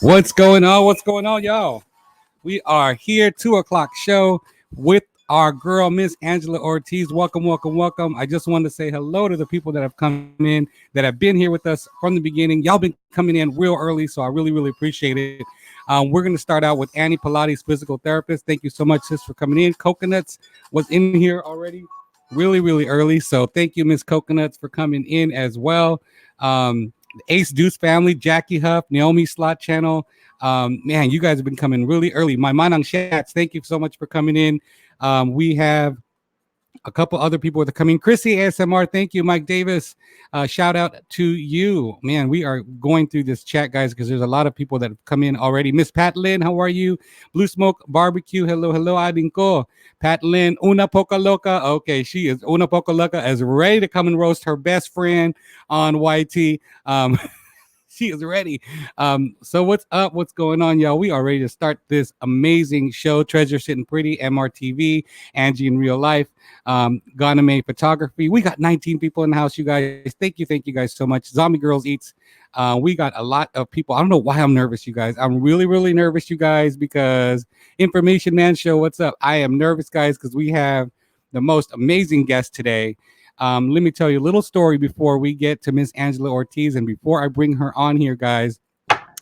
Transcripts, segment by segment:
What's going on? What's going on, y'all? We are here, 2 o'clock show with our girl, Miss Angela Ortiz. Welcome, welcome, welcome. I just wanted to say hello to the people that have come in, that have been here with us from the beginning. Y'all been coming in real early, so I really, really appreciate it. We're going to start out with Annie Pilates, physical therapist. Thank you so much, sis, for coming in. Coconuts was in here already really, really early. So thank you, Miss Coconuts, for coming in as well. Ace Deuce family, Jackie Huff, Naomi Slot Channel. Man, you guys have been coming really early. My Manang Shats, thank you so much for coming in. We have a couple other people that are coming. Chrissy ASMR, thank you. Mike Davis, shout out to you. Man, we are going through this chat, guys, because there's a lot of people that have come in already. Miss Pat Lynn, how are you? Blue Smoke Barbecue, hello, hello, Adinko. Pat Lynn, Una Poca Loca. Okay, she is Una Poca Loca, is ready to come and roast her best friend on YT. She is ready. So what's up? What's going on, y'all? We are ready to start this amazing show. Treasure Sitting Pretty, MRTV, Angie in Real Life, Ganame Photography. We got 19 people in the house, you guys. Thank you guys so much. Zombie Girls Eats. We got a lot of people. I don't know why I'm nervous, you guys. I'm really, really nervous, you guys, because Information Man Show, what's up? I am nervous, guys, because we have the most amazing guest today. Let me tell you a little story before we get to Miss Angela Ortiz. And before I bring her on here, guys,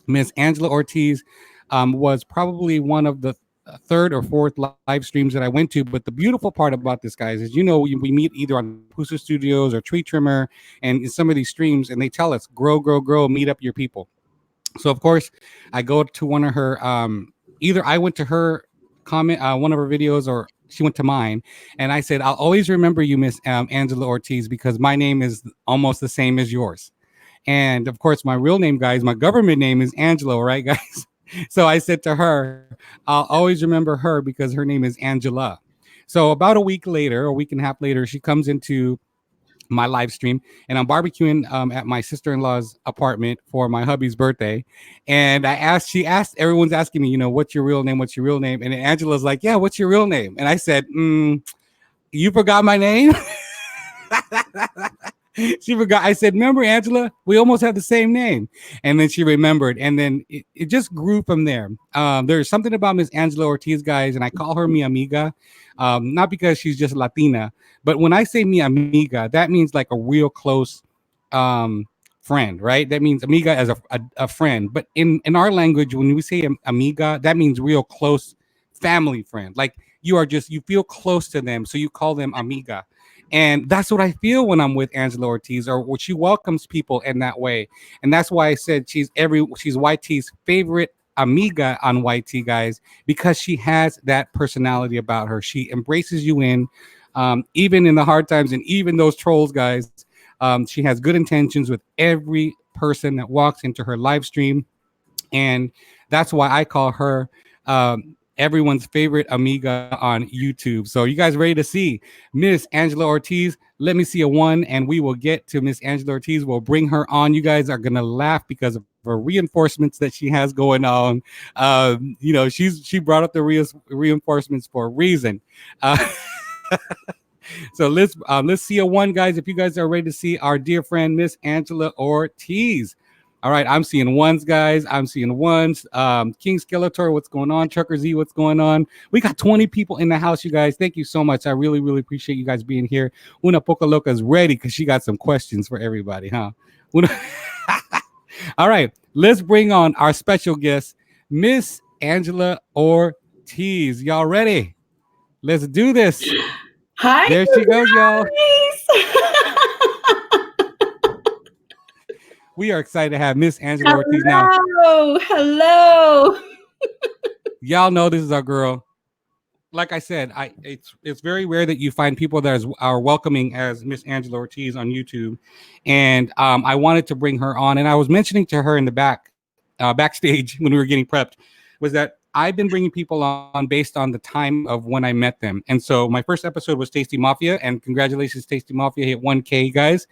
Miss Angela Ortiz was probably one of the third or fourth live streams that I went to. But the beautiful part about this, guys, is, we meet either on Pusa Studios or Tree Trimmer and in some of these streams, and they tell us, grow, grow, grow, meet up your people. So, of course, I go to one of her, either I went to her comment, one of her videos, or she went to mine, and I said, I'll always remember you, Miss Angela Ortiz, because my name is almost the same as yours. And of course, my real name, guys, my government name is Angelo, right, guys? So I said to her, I'll always remember her because her name is Angela. So about a week later, a week and a half later, she comes into my live stream, and I'm barbecuing at my sister-in-law's apartment for my hubby's birthday. And she asked, everyone's asking me, what's your real name? What's your real name? And Angela's like, yeah, what's your real name? And I said, you forgot my name? She forgot. I said, remember, Angela, we almost have the same name. And then she remembered. And then it just grew from there. There's something about Miss Angela Ortiz, guys, and I call her mi amiga, not because she's just Latina, but when I say mi amiga, that means like a real close friend, right? That means amiga as a friend. But in our language, when we say amiga, that means real close family friend. Like you feel close to them, so you call them amiga. And that's what I feel when I'm with Angela Ortiz, or when she welcomes people in that way. And that's why I said she's YT's favorite amiga on YT, guys, because she has that personality about her. She embraces you even in the hard times, and even those trolls, guys. She has good intentions with every person that walks into her live stream. And that's why I call her everyone's favorite amiga on YouTube. So you guys ready to see Miss Angela Ortiz? Let me see a one, and we will get to Miss Angela Ortiz. We'll bring her on. You guys are gonna laugh because of her reinforcements that she has going on. She brought up the reinforcements for a reason. So let's see a one, guys. If you guys are ready to see our dear friend Miss Angela Ortiz. All right, I'm seeing ones, guys. I'm seeing ones. King Skeletor, what's going on? Trucker Z, what's going on? We got 20 people in the house, you guys. Thank you so much. I really, really appreciate you guys being here. Una Poca Loca is ready because she got some questions for everybody, huh? All right, let's bring on our special guest, Miss Angela Ortiz. Y'all ready? Let's do this. Hi. There she goes, y'all. We are excited to have Miss Angela Ortiz now. Hello. Y'all know this is our girl. Like I said, it's very rare that you find people that are welcoming as Miss Angela Ortiz on YouTube, and I wanted to bring her on. And I was mentioning to her in the backstage when we were getting prepped, was that I've been bringing people on based on the time of when I met them. And so my first episode was Tasty Mafia, and congratulations, Tasty Mafia hit 1K, guys.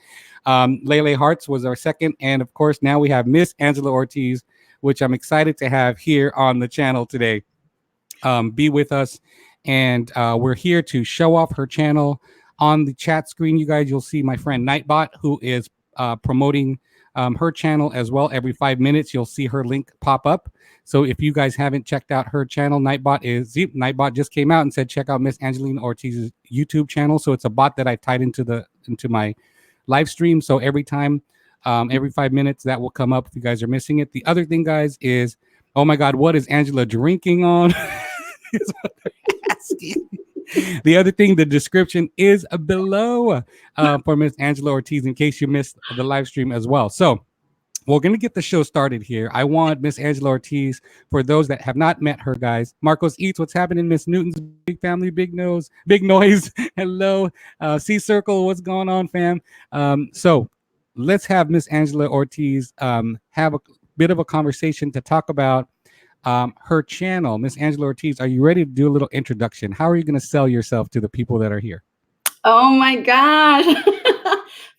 Lele Hearts was our second, and of course now we have Miss Angela Ortiz, which I'm excited to have here on the channel today. Be with us, and we're here to show off her channel. On the chat screen, you guys, you'll see my friend Nightbot, who is promoting her channel as well. Every 5 minutes, you'll see her link pop up. So if you guys haven't checked out her channel, Nightbot just came out and said check out Miss Angelina Ortiz's YouTube channel. So it's a bot that I tied into my live stream. So every time, every 5 minutes, that will come up if you guys are missing it. The other thing, guys, is oh my God, what is Angela drinking on? Is what they're asking. The other thing, the description is below for Miss Angela Ortiz in case you missed the live stream as well. So we're going to get the show started here. I want Miss Angela Ortiz, for those that have not met her, guys. Marcos Eats, what's happening? Miss Newton's big family, big noise. Hello. C Circle, what's going on, fam? So let's have Miss Angela Ortiz have a bit of a conversation to talk about her channel. Miss Angela Ortiz, are you ready to do a little introduction? How are you going to sell yourself to the people that are here? Oh my gosh.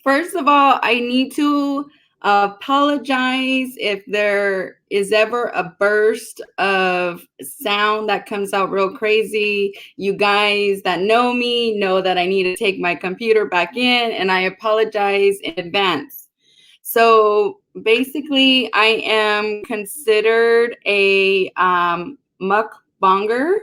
First of all, I need to apologize if there is ever a burst of sound that comes out real crazy. You guys that know me know that I need to take my computer back in, and I apologize in advance. So basically, I am considered a mukbanger.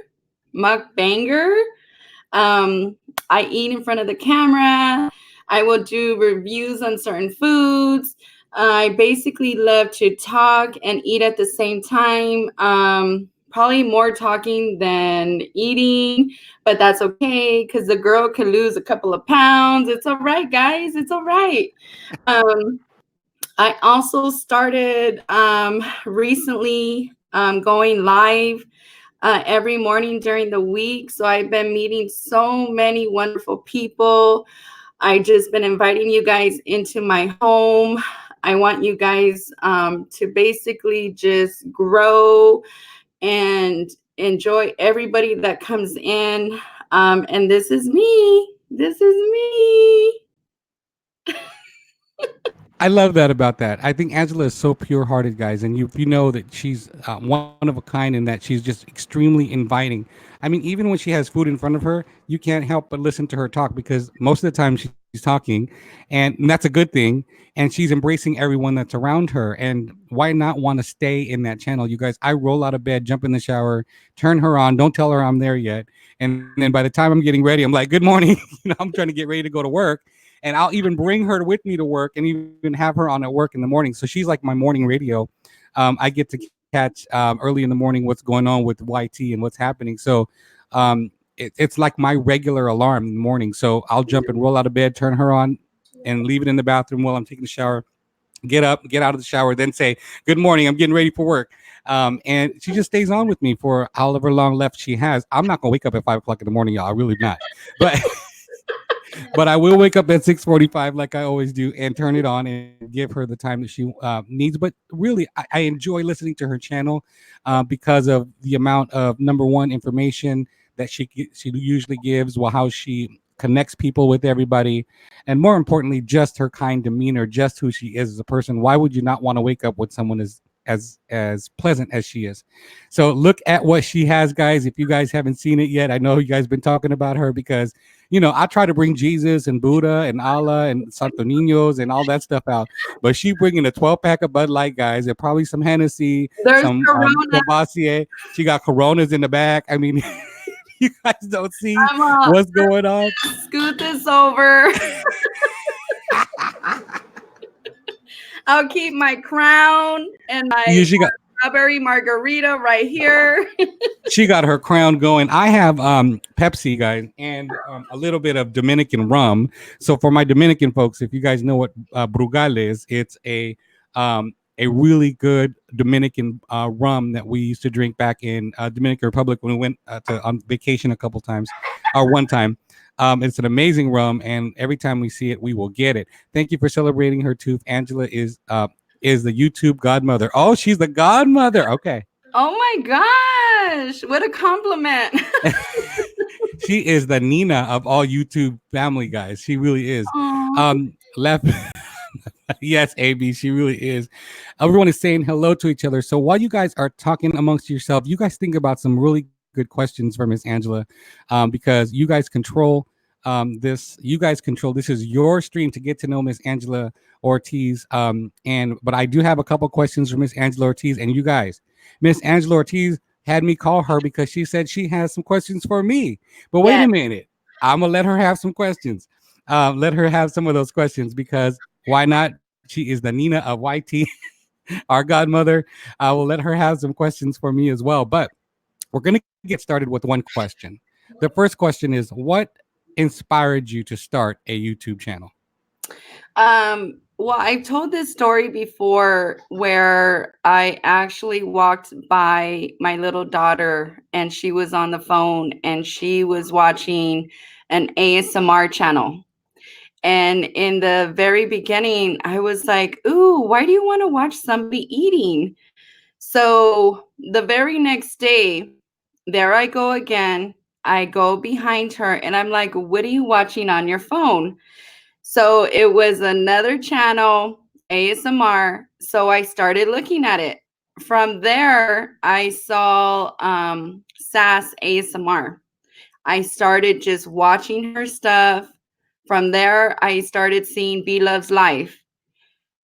I eat in front of the camera. I will do reviews on certain foods. I basically love to talk and eat at the same time. Probably more talking than eating, but that's okay because the girl can lose a couple of pounds. It's all right, guys. It's all right. I also started recently going live every morning during the week. So I've been meeting so many wonderful people. I just been inviting you guys into my home. I want you guys to basically just grow and enjoy everybody that comes in. And this is me. This is me. I love that about that. I think Angela is so pure-hearted, guys, and you know that she's one of a kind in that she's just extremely inviting. I mean, even when she has food in front of her, you can't help but listen to her talk because most of the time she's talking, and that's a good thing. And she's embracing everyone that's around her. And why not want to stay in that channel, you guys? I roll out of bed, jump in the shower, turn her on, don't tell her I'm there yet, and then by the time I'm getting ready, I'm like, "Good morning." I'm trying to get ready to go to work. And I'll even bring her with me to work and even have her on at work in the morning. So she's like my morning radio. I get to catch early in the morning what's going on with YT and what's happening. So it's like my regular alarm in the morning. So I'll jump and roll out of bed, turn her on, and leave it in the bathroom while I'm taking a shower. Get up, get out of the shower, then say, "Good morning, I'm getting ready for work." And she just stays on with me for however long left she has. I'm not going to wake up at 5 o'clock in the morning, y'all. I really not. But... but I will wake up at 6:45 like I always do and turn it on and give her the time that she needs. But really, I enjoy listening to her channel because of the amount of, number one, information that she usually gives, well, how she connects people with everybody, and more importantly, just her kind demeanor, just who she is as a person. Why would you not want to wake up with someone as pleasant as she is? So look at what she has, guys. If you guys haven't seen it yet, I know you guys been talking about her because I try to bring Jesus and Buddha and Allah and Santo Niños and all that stuff out, but she bringing a 12-pack of Bud Light, guys, and probably some Hennessy, There's some Corona. Courvoisier. She got Coronas in the back. I mean, you guys don't see what's going on. Scoot this over. I'll keep my crown and my strawberry margarita right here. She got her crown going. I have Pepsi, guys, and a little bit of Dominican rum. So for my Dominican folks, if you guys know what Brugal is, it's a really good Dominican rum that we used to drink back in Dominican Republic when we went on vacation a couple times, or one time. It's an amazing rum, and every time we see it, we will get it. Thank you for celebrating her tooth. Angela is the YouTube godmother. Oh, she's the godmother. Okay. Oh my gosh, what a compliment. She is the Nina of all YouTube family, guys. She really is. Left. Yes, AB, she really is. Everyone is saying hello to each other. So while you guys are talking amongst yourself, you guys think about some really good questions for Miss Angela, because you guys control this you guys control. This is your stream to get to know Miss Angela Ortiz. And but I do have a couple questions for Miss Angela Ortiz, and you guys, Miss Angela Ortiz had me call her because she said she has some questions for me. But wait a Yes. minute, I'm gonna let her have some questions. Let her have some of those questions because why not? She is the Nina of YT, our godmother. I will let her have some questions for me as well. But we're going to get started with one question. The first question is, what inspired you to start a YouTube channel? Well, I've told this story before where I actually walked by my little daughter and she was on the phone and she was watching an ASMR channel. And in the very beginning, I was like, ooh, why do you want to watch somebody eating? So the very next day, there I go again. I go behind her and I'm like, what are you watching on your phone? So it was another channel, ASMR. So I started looking at it. From there, I saw Sass ASMR. I started just watching her stuff. From there, I started seeing B Love's Life.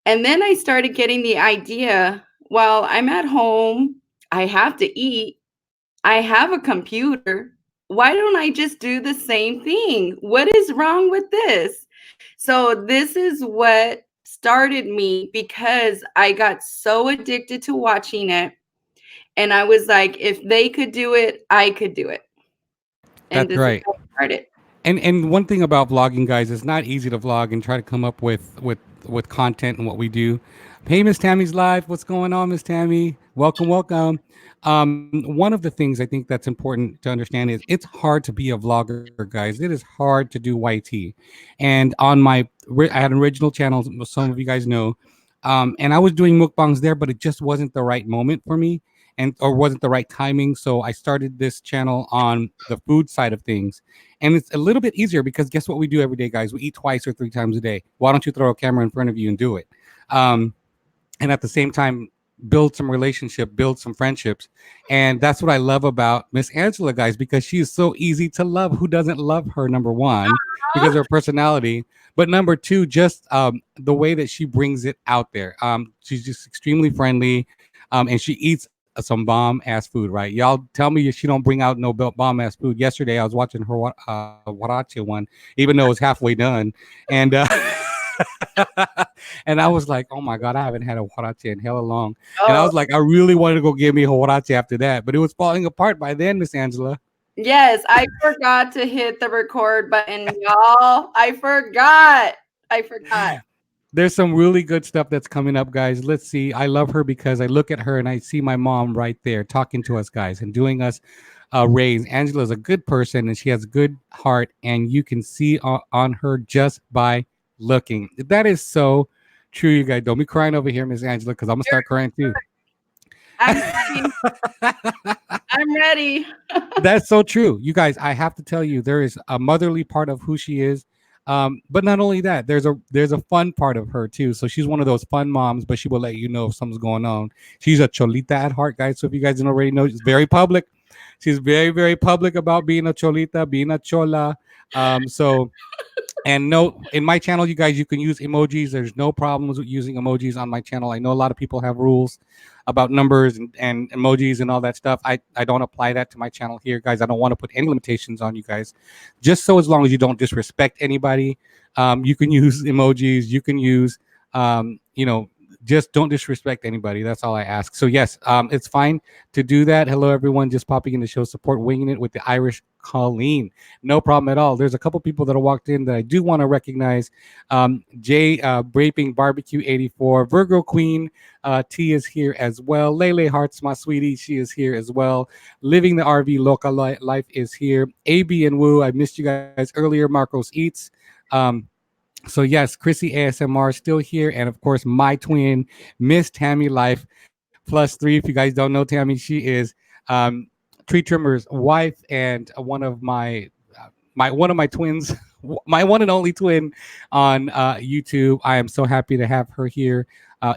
And then I started getting the idea, well, I'm at home, I have to eat, I have a computer. Why don't I just do the same thing? What is wrong with this? So, this is what started me because I got so addicted to watching it. And I was like, if they could do it, I could do it. And That's this is right. how I started. And one thing about vlogging, guys, it's not easy to vlog and try to come up with content and what we do. Hey, Miss Tammy's live. What's going on, Miss Tammy? Welcome, welcome. One of the things I think that's important to understand is it's hard to be a vlogger, guys. It is hard to do YT. And on I had an original channel, some of you guys know, and I was doing mukbangs there, but it just wasn't the right moment for me, and or wasn't the right timing. So I started this channel on the food side of things, and it's a little bit easier because guess what we do every day, guys? We eat twice or three times a day. Why don't you throw a camera in front of you and do it? Um, and at the same time, build some relationship, build some friendships. And that's what I love about Miss Angela, guys, because she is so easy to love. Who doesn't love her? Number one, because of her personality. But number two, just the way that she brings it out there. She's just extremely friendly, and she eats some bomb ass food, right? Y'all tell me she don't bring out no bomb ass food. Yesterday, I was watching her Warache one, even though it was halfway done, and and I was like, oh my god, I haven't had a huarache in hella long, and I Oh, was like, I really wanted to go get me a huarache after that, but it was falling apart by then, Miss Angela. yes, I forgot to hit the record button, y'all. I forgot. There's some really good stuff that's coming up, guys. Let's see. I love her because I look at her and I see my mom right there talking to us, guys, and doing us raise. Angela's a good person and she has a good heart, and you can see on her just by looking. That is so true, you guys. Don't be crying over here, Miss Angela, because I'm gonna start crying too. I'm ready. I'm ready. That's so true. You guys, I have to tell you, there is a motherly part of who she is. But not only that, there's a fun part of her too. So she's one of those fun moms, but she will let you know if something's going on. She's a cholita at heart, guys. So if you guys don't already know, she's very public. She's very, very public about being a cholita, being a chola. So and no, in my channel, you guys, you can use emojis. There's no problems with using emojis on my channel. I know a lot of people have rules about numbers and emojis and all that stuff. I don't apply that to my channel here, guys. I don't want to put any limitations on you guys. Just so as long as you don't disrespect anybody, you can use emojis. You can use, you know, just don't disrespect anybody. That's all I ask. So yes, it's fine to do that. Hello, everyone. Just popping in to show support, winging it with the Irish Colleen. No problem at all. There's a couple people that have walked in that I do want to recognize. Jay Braping Barbecue 84, Virgo Queen T is here as well. Lele Hearts, my sweetie, she is here as well. Living the RV Local Life is here. AB and Woo, I missed you guys earlier. Marcos Eats. So yes, Chrissy ASMR still here, and of course my twin, Miss Tammy Life +3. If you guys don't know Tammy, she is Tree Trimmer's wife and one of my twins, my one and only twin on YouTube. I am so happy to have her here.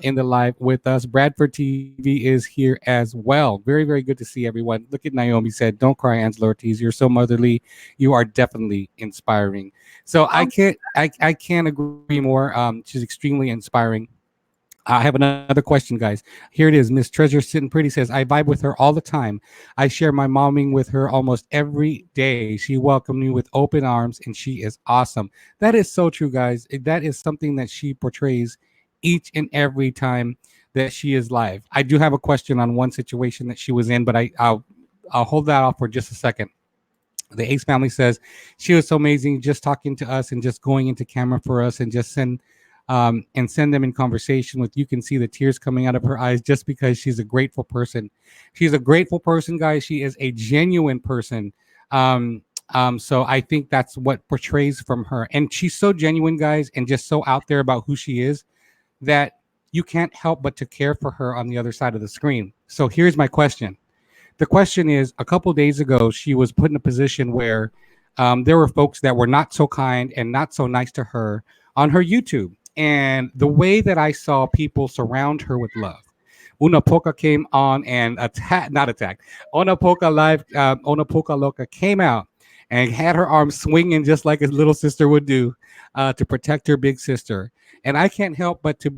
in the live with us. Bradford TV is here as well. Very, very good to see everyone. Look at Naomi said, "Don't cry, Angela Ortiz. You're so motherly. You are definitely inspiring." So I can't agree more. She's extremely inspiring. I have another question, guys. Here it is. Miss Treasure Sitting Pretty says, I vibe with her all the time. I share my momming with her almost every day. She welcomed me with open arms and she is awesome. That is so true, guys. That is something that she portrays each and every time that she is live. I do have a question on one situation that she was in, but I'll hold that off for just a second. The Ace family says she was so amazing, just talking to us and just going into camera for us and just send them in conversation with. You can see the tears coming out of her eyes just because she's a grateful person. She's a grateful person, guys. She is a genuine person. So I think that's what portrays from her, and she's so genuine, guys, and just so out there about who she is that you can't help but to care for her on the other side of the screen. So here's my question. The question is, a couple days ago, she was put in a position where there were folks that were not so kind and not so nice to her on her YouTube. And the way that I saw people surround her with love. Una Poca came on and not attacked. Una Poca Loca came out and had her arms swinging just like his little sister would do to protect her big sister. And I can't help but to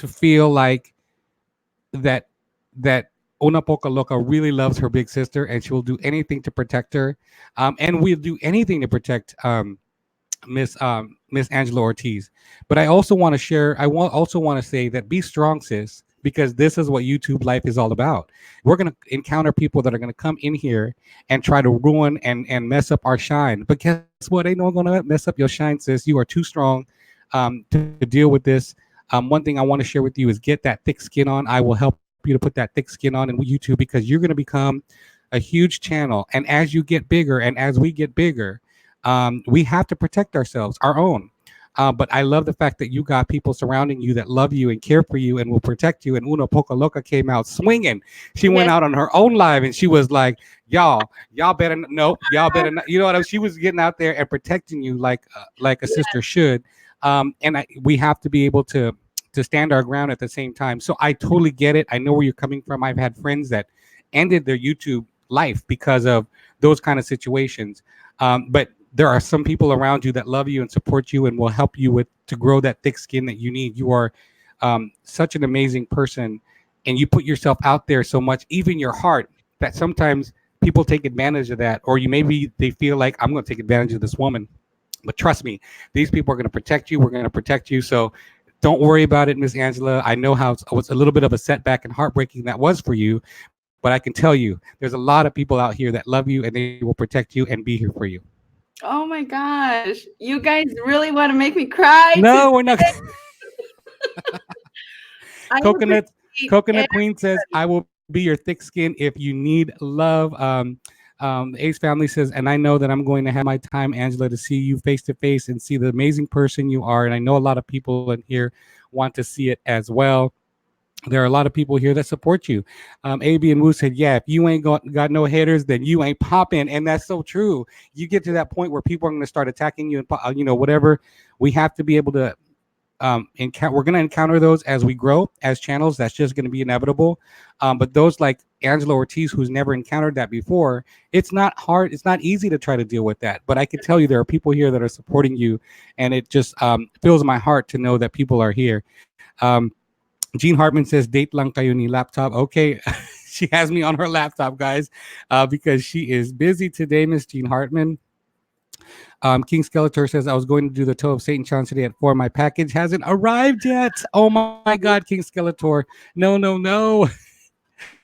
feel like that that Una Poca Loca really loves her big sister, and she will do anything to protect her, and we'll do anything to protect Miss Angela Ortiz. But I also want to share. Also want to say that be strong, sis, because this is what YouTube life is all about. We're gonna encounter people that are gonna come in here and try to ruin and mess up our shine. But guess what? Ain't no one gonna mess up your shine, sis. You are too strong to deal with this. One thing I want to share with you is get that thick skin on. I will help you to put that thick skin on in YouTube because you're going to become a huge channel. And as you get bigger and as we get bigger, we have to protect ourselves, our own. But I love the fact that you got people surrounding you that love you and care for you and will protect you. And Una Poca Loca came out swinging. She went out on her own live and she was like, y'all better no, y'all better not. You know what I mean? She was getting out there and protecting you like a sister should. We have to be able to stand our ground at the same time. So I totally get it. I know where you're coming from. I've had friends that ended their YouTube life because of those kind of situations. But there are some people around you that love you and support you and will help you to grow that thick skin that you need. You are such an amazing person, and you put yourself out there so much, even your heart, that sometimes people take advantage of that, or they feel like, I'm going to take advantage of this woman. But trust me, these people are going to protect you. We're going to protect you. So don't worry about it, Miss Angela. I know how it was a little bit of a setback and heartbreaking that was for you, but I can tell you, there's a lot of people out here that love you and they will protect you and be here for you. Oh my gosh. You guys really want to make me cry No, today? we're not. I Coconut appreciate Queen says, I will be your thick skin if you need love. The Ace family says, and I know that I'm going to have my time, Angela, to see you face to face and see the amazing person you are. And I know a lot of people in here want to see it as well. There are a lot of people here that support you. AB and Wu said, yeah, if you ain't got no haters, then you ain't popping. And that's so true. You get to that point where people are going to start attacking you and, whatever. We have to be able to we're going to encounter those as we grow as channels. That's just going to be inevitable. But those like Angela Ortiz, who's never encountered that before, it's not hard. It's not easy to try to deal with that. But I can tell you there are people here that are supporting you. And it just fills my heart to know that people are here. Jean Hartman says, date lang kayo ni laptop. Okay. She has me on her laptop, guys, because she is busy today, Miss Jean Hartman. King Skeletor says, I was going to do the Toe of Satan challenge today at 4. My package hasn't arrived yet. Oh my God, King Skeletor. No.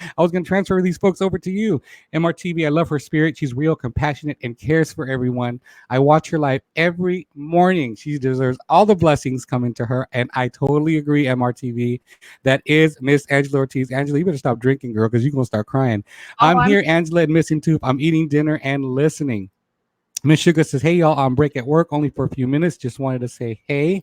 I was going to transfer these folks over to you. MRTV, I love her spirit. She's real, compassionate, and cares for everyone. I watch her live every morning. She deserves all the blessings coming to her. And I totally agree, MRTV. That is Miss Angela Ortiz. Angela, you better stop drinking, girl, because you're going to start crying. I'm here, Angela, and Missing Tooth. I'm eating dinner and listening. Miss Sugar says, hey, y'all, on break at work, only for a few minutes. Just wanted to say, hey.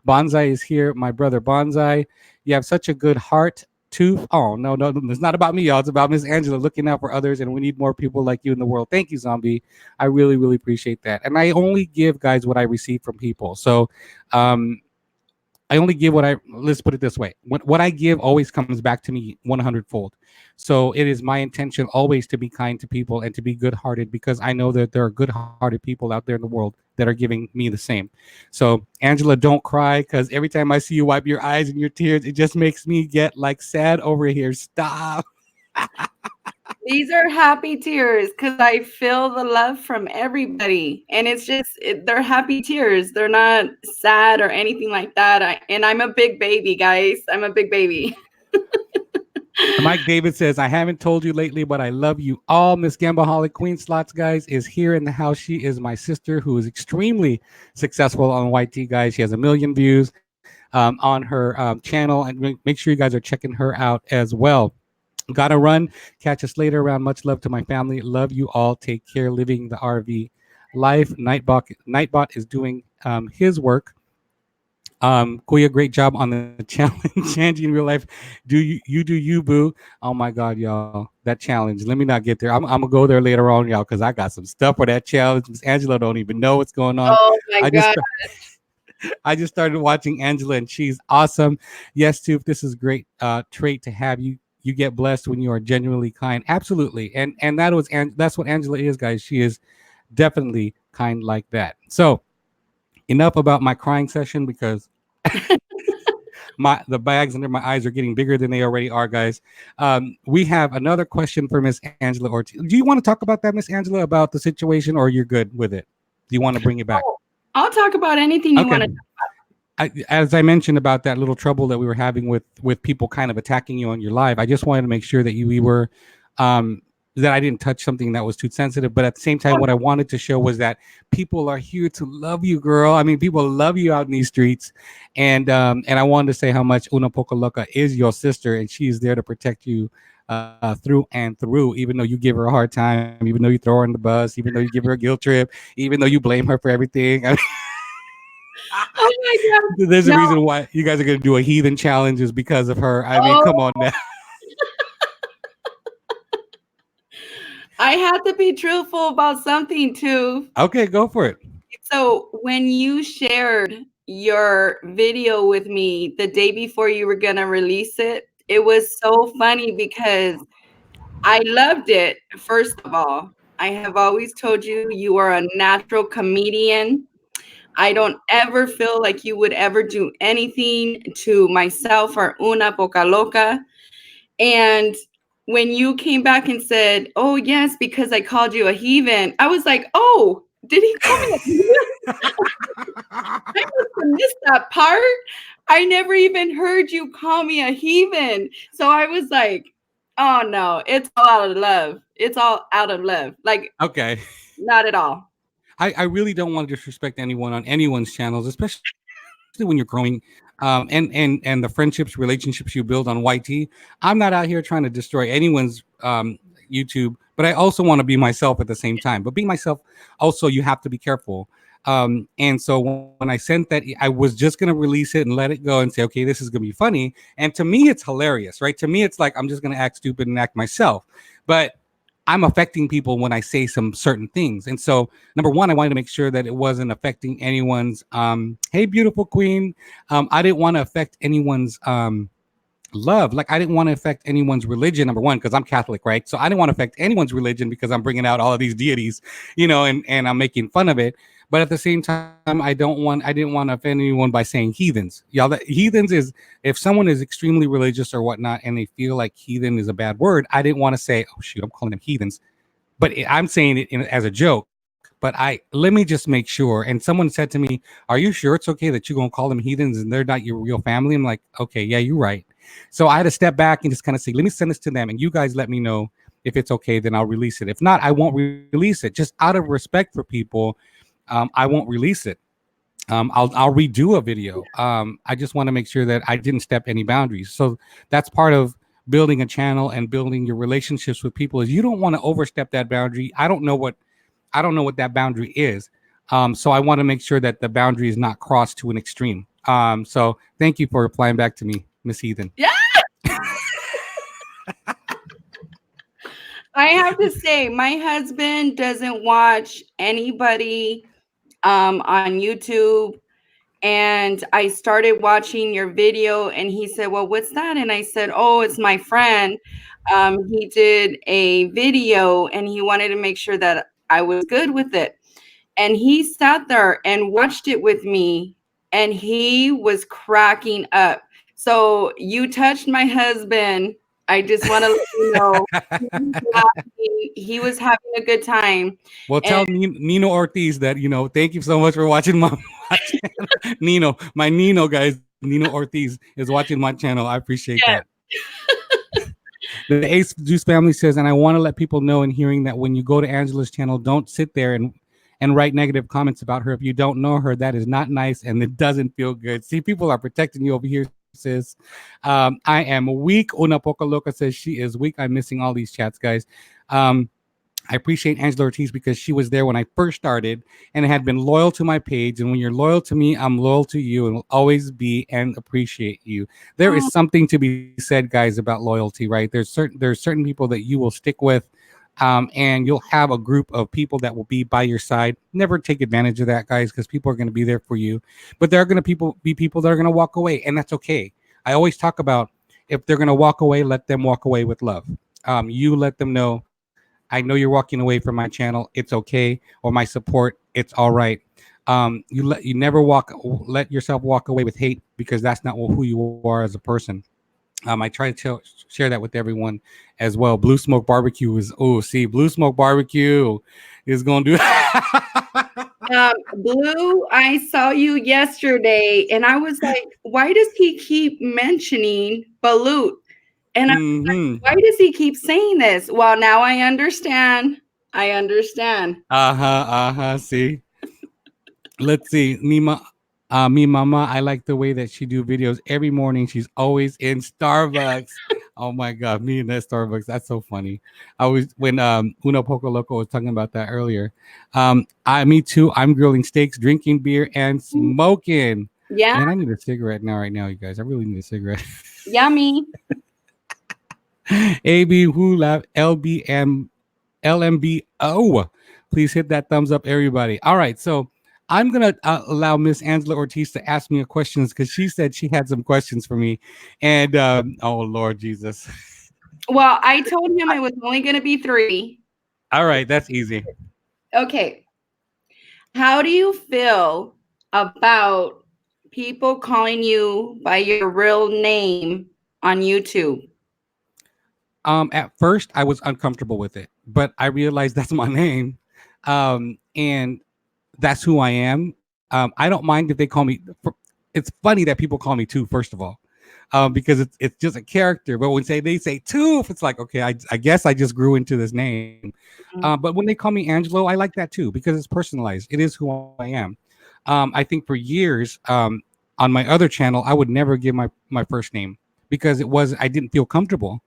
Bonsai is here, my brother Bonsai. You have such a good heart. Tooth. Oh, no, it's not about me, y'all. It's about Miss Angela looking out for others, and we need more people like you in the world. Thank you, Zombie. I really, really appreciate that. And I only give, guys, what I receive from people. So I only give what I, let's put it this way. What I give always comes back to me 100 fold. So it is my intention always to be kind to people and to be good hearted, because I know that there are good hearted people out there in the world that are giving me the same. So, Angela, don't cry, because every time I see you wipe your eyes and your tears, it just makes me get like sad over here. Stop. These are happy tears because I feel the love from everybody, and it's just they're happy tears. They're not sad or anything like that. And I'm a big baby, guys. I'm a big baby. Mike David says, I haven't told you lately, but I love you all. Miss Gambaholic Queen Slots, guys, is here in the house. She is my sister who is extremely successful on YT, guys. She has 1 million views on her channel. And make sure you guys are checking her out as well. Gotta run. Catch us later around. Much love to my family. Love you all. Take care. Living the RV life. Nightbot is doing his work. Kuya, great job on the challenge. Angie, in real life, you do you, boo. Oh my God, y'all, that challenge. Let me not get there. I'm gonna go there later on, y'all, because I got some stuff for that challenge. Miss Angela don't even know what's going on. Oh my I just god. I just started watching Angela, and she's awesome. Yes, Toof, this is great trait to have. You get blessed when you are genuinely kind. Absolutely, and that's what Angela is, guys. She is definitely kind like that. So enough about my crying session, because the bags under my eyes are getting bigger than they already are, guys. We have another question for Miss Angela Ortiz. Do you want to talk about that, Miss Angela, about the situation, or you're good with it? Do you want to bring it back? Oh, I'll talk about anything you Okay. want to. As I mentioned about that little trouble that we were having with people kind of attacking you on your live, I just wanted to make sure that we were that I didn't touch something that was too sensitive. But at the same time, what I wanted to show was that people are here to love you, girl. I mean, people love you out in these streets, and I wanted to say how much Una Poca Loca is your sister, and she is there to protect you through and through. Even though you give her a hard time, even though you throw her on the bus, even though you give her a guilt trip, even though you blame her for everything. I mean, Oh my god. there's a No. reason why you guys are going to do a heathen challenge is because of her. I mean, come Oh, on now. I had to be truthful about something too. Okay, go for it. So when you shared your video with me the day before you were gonna release it, it was so funny because I loved it. First of all, I have always told you you are a natural comedian. I don't ever feel like you would ever do anything to myself or Una Poca Loca. And when you came back and said, "Oh yes, because I called you a heathen," I was like, "Oh, did he call me a heathen? I must have missed that part. I never even heard you call me a heathen." So I was like, "Oh no, it's all out of love. It's all out of love. Like Okay. not at all." I really don't want to disrespect anyone on anyone's channels, especially when you're growing, and the friendships, relationships you build on YT. I'm not out here trying to destroy anyone's YouTube, but I also want to be myself at the same time. But being myself, also, you have to be careful. And so when I sent that, I was just gonna release it and let it go and say, okay, this is gonna be funny. And to me, it's hilarious, right? To me, it's like I'm just gonna act stupid and act myself. But I'm affecting people when I say some certain things. And so, number one, I wanted to make sure that it wasn't affecting anyone's, hey, beautiful queen. I didn't want to affect anyone's love. Like, I didn't want to affect anyone's religion, number one, because I'm Catholic, right? So I didn't want to affect anyone's religion because I'm bringing out all of these deities, and I'm making fun of it. But at the same time, I didn't want to offend anyone by saying heathens. Y'all, that heathens is, if someone is extremely religious or whatnot and they feel like heathen is a bad word, I didn't want to say, oh shoot, I'm calling them heathens. But I'm saying it as a joke. But let me just make sure. And someone said to me, are you sure it's okay that you're going to call them heathens and they're not your real family? I'm like, okay, yeah, you're right. So I had to step back and just kind of say, let me send this to them and you guys let me know if it's okay, then I'll release it. If not, I won't release it. Just out of respect for people, I won't release it. I'll redo a video. I just want to make sure that I didn't step any boundaries. So that's part of building a channel and building your relationships with people, is you don't want to overstep that boundary. I don't know what that boundary is. So I want to make sure that the boundary is not crossed to an extreme. So thank you for replying back to me, Miss Heathen. Yeah. I have to say, my husband doesn't watch anybody on YouTube. and I started watching your video, and he said, "Well, what's that?" And I said, "Oh, it's my friend. He did a video, and he wanted to make sure that I was good with it." And he sat there and watched it with me, and he was cracking up. So you touched my husband. I just want to let you know he was laughing. He was having a good time. Well, And tell Nino Ortiz that, thank you so much for watching my channel. Nino, my Nino, guys. Nino Ortiz is watching my channel. I appreciate that. yeah, The Ace Juice family says, and I want to let people know in hearing that when you go to Angela's channel, don't sit there and write negative comments about her. If you don't know her, that is not nice and it doesn't feel good. See, people are protecting you over here, sis. I am weak. Una Poca Loca says she is weak. I'm missing all these chats, guys. Um, I appreciate Angela Ortiz because she was there when I first started and had been loyal to my page. And when you're loyal to me, I'm loyal to you and will always be and appreciate you. There is oh, something to be said, guys, about loyalty, right? There's certain people that you will stick with, and you'll have a group of people that will be by your side. Never take advantage of that, guys, because people are going to be there for you. But there are going to be people that are going to walk away, and that's okay. I always talk about if they're going to walk away, let them walk away with love. You let them know I know you're walking away from my channel. It's okay, or my support. It's all right. You never let yourself walk away with hate because that's not who you are as a person. I try to share that with everyone as well. Blue Smoke Barbecue is see Blue Smoke Barbecue is gonna do. Blue, I saw you yesterday, and I was like, why does he keep mentioning Balut? And I was like, Mm-hmm. why does he keep saying this? Well, now I understand. I understand. See, let's see. Me mama. I like the way that she do videos every morning. She's always in Starbucks. Oh my god, me and that Starbucks. That's so funny. I was when Uno Poco Loco was talking about that earlier. Me too. I'm grilling steaks, drinking beer, and smoking. Yeah, Man, I need a cigarette now. Right now, you guys. I really need a cigarette. yummy. AB Who Laugh LBM LMBO. Please hit that thumbs up, everybody. All right, so I'm gonna allow Miss Angela Ortiz to ask me a questions because she said she had some questions for me, and oh Lord Jesus. Well, I told him it was only going to be 3. All right, that's easy. Okay. How do you feel about people calling you by your real name on YouTube? At first, I was uncomfortable with it, but I realized that's my name, and that's who I am. I don't mind if they call me. It's funny that people call me Tooth. First of all, because it's just a character. But when they say Tooth, it's like okay, I guess I just grew into this name. But when they call me Angelo, I like that too because it's personalized. It is who I am. I think for years on my other channel, I would never give my first name because I didn't feel comfortable.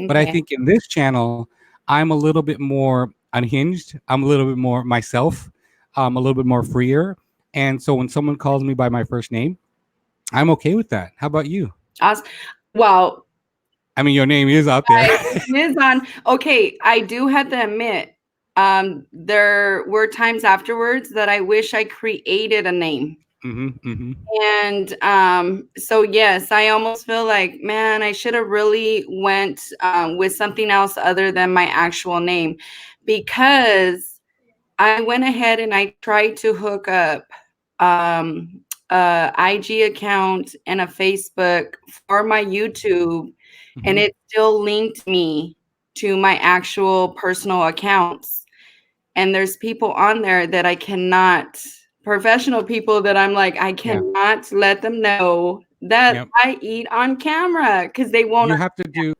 But I think Okay. in this channel, I'm a little bit more unhinged. I'm a little bit more myself. A little bit more freer. And so when someone calls me by my first name, I'm okay with that. How about you? Awesome. Well, I mean, your name is out there. it is on. Okay, I do have to admit, there were times afterwards that I wish I created a name. Mm-hmm. And so yes, I almost feel like, man, I should have really went with something else other than my actual name, because I went ahead and I tried to hook up a IG account and a Facebook for my YouTube, and Mm-hmm. it still linked me to my actual personal accounts. And there's people on there that I cannot, professional people that I'm like, I Yeah. cannot let them know that Yep. I eat on camera because they won't.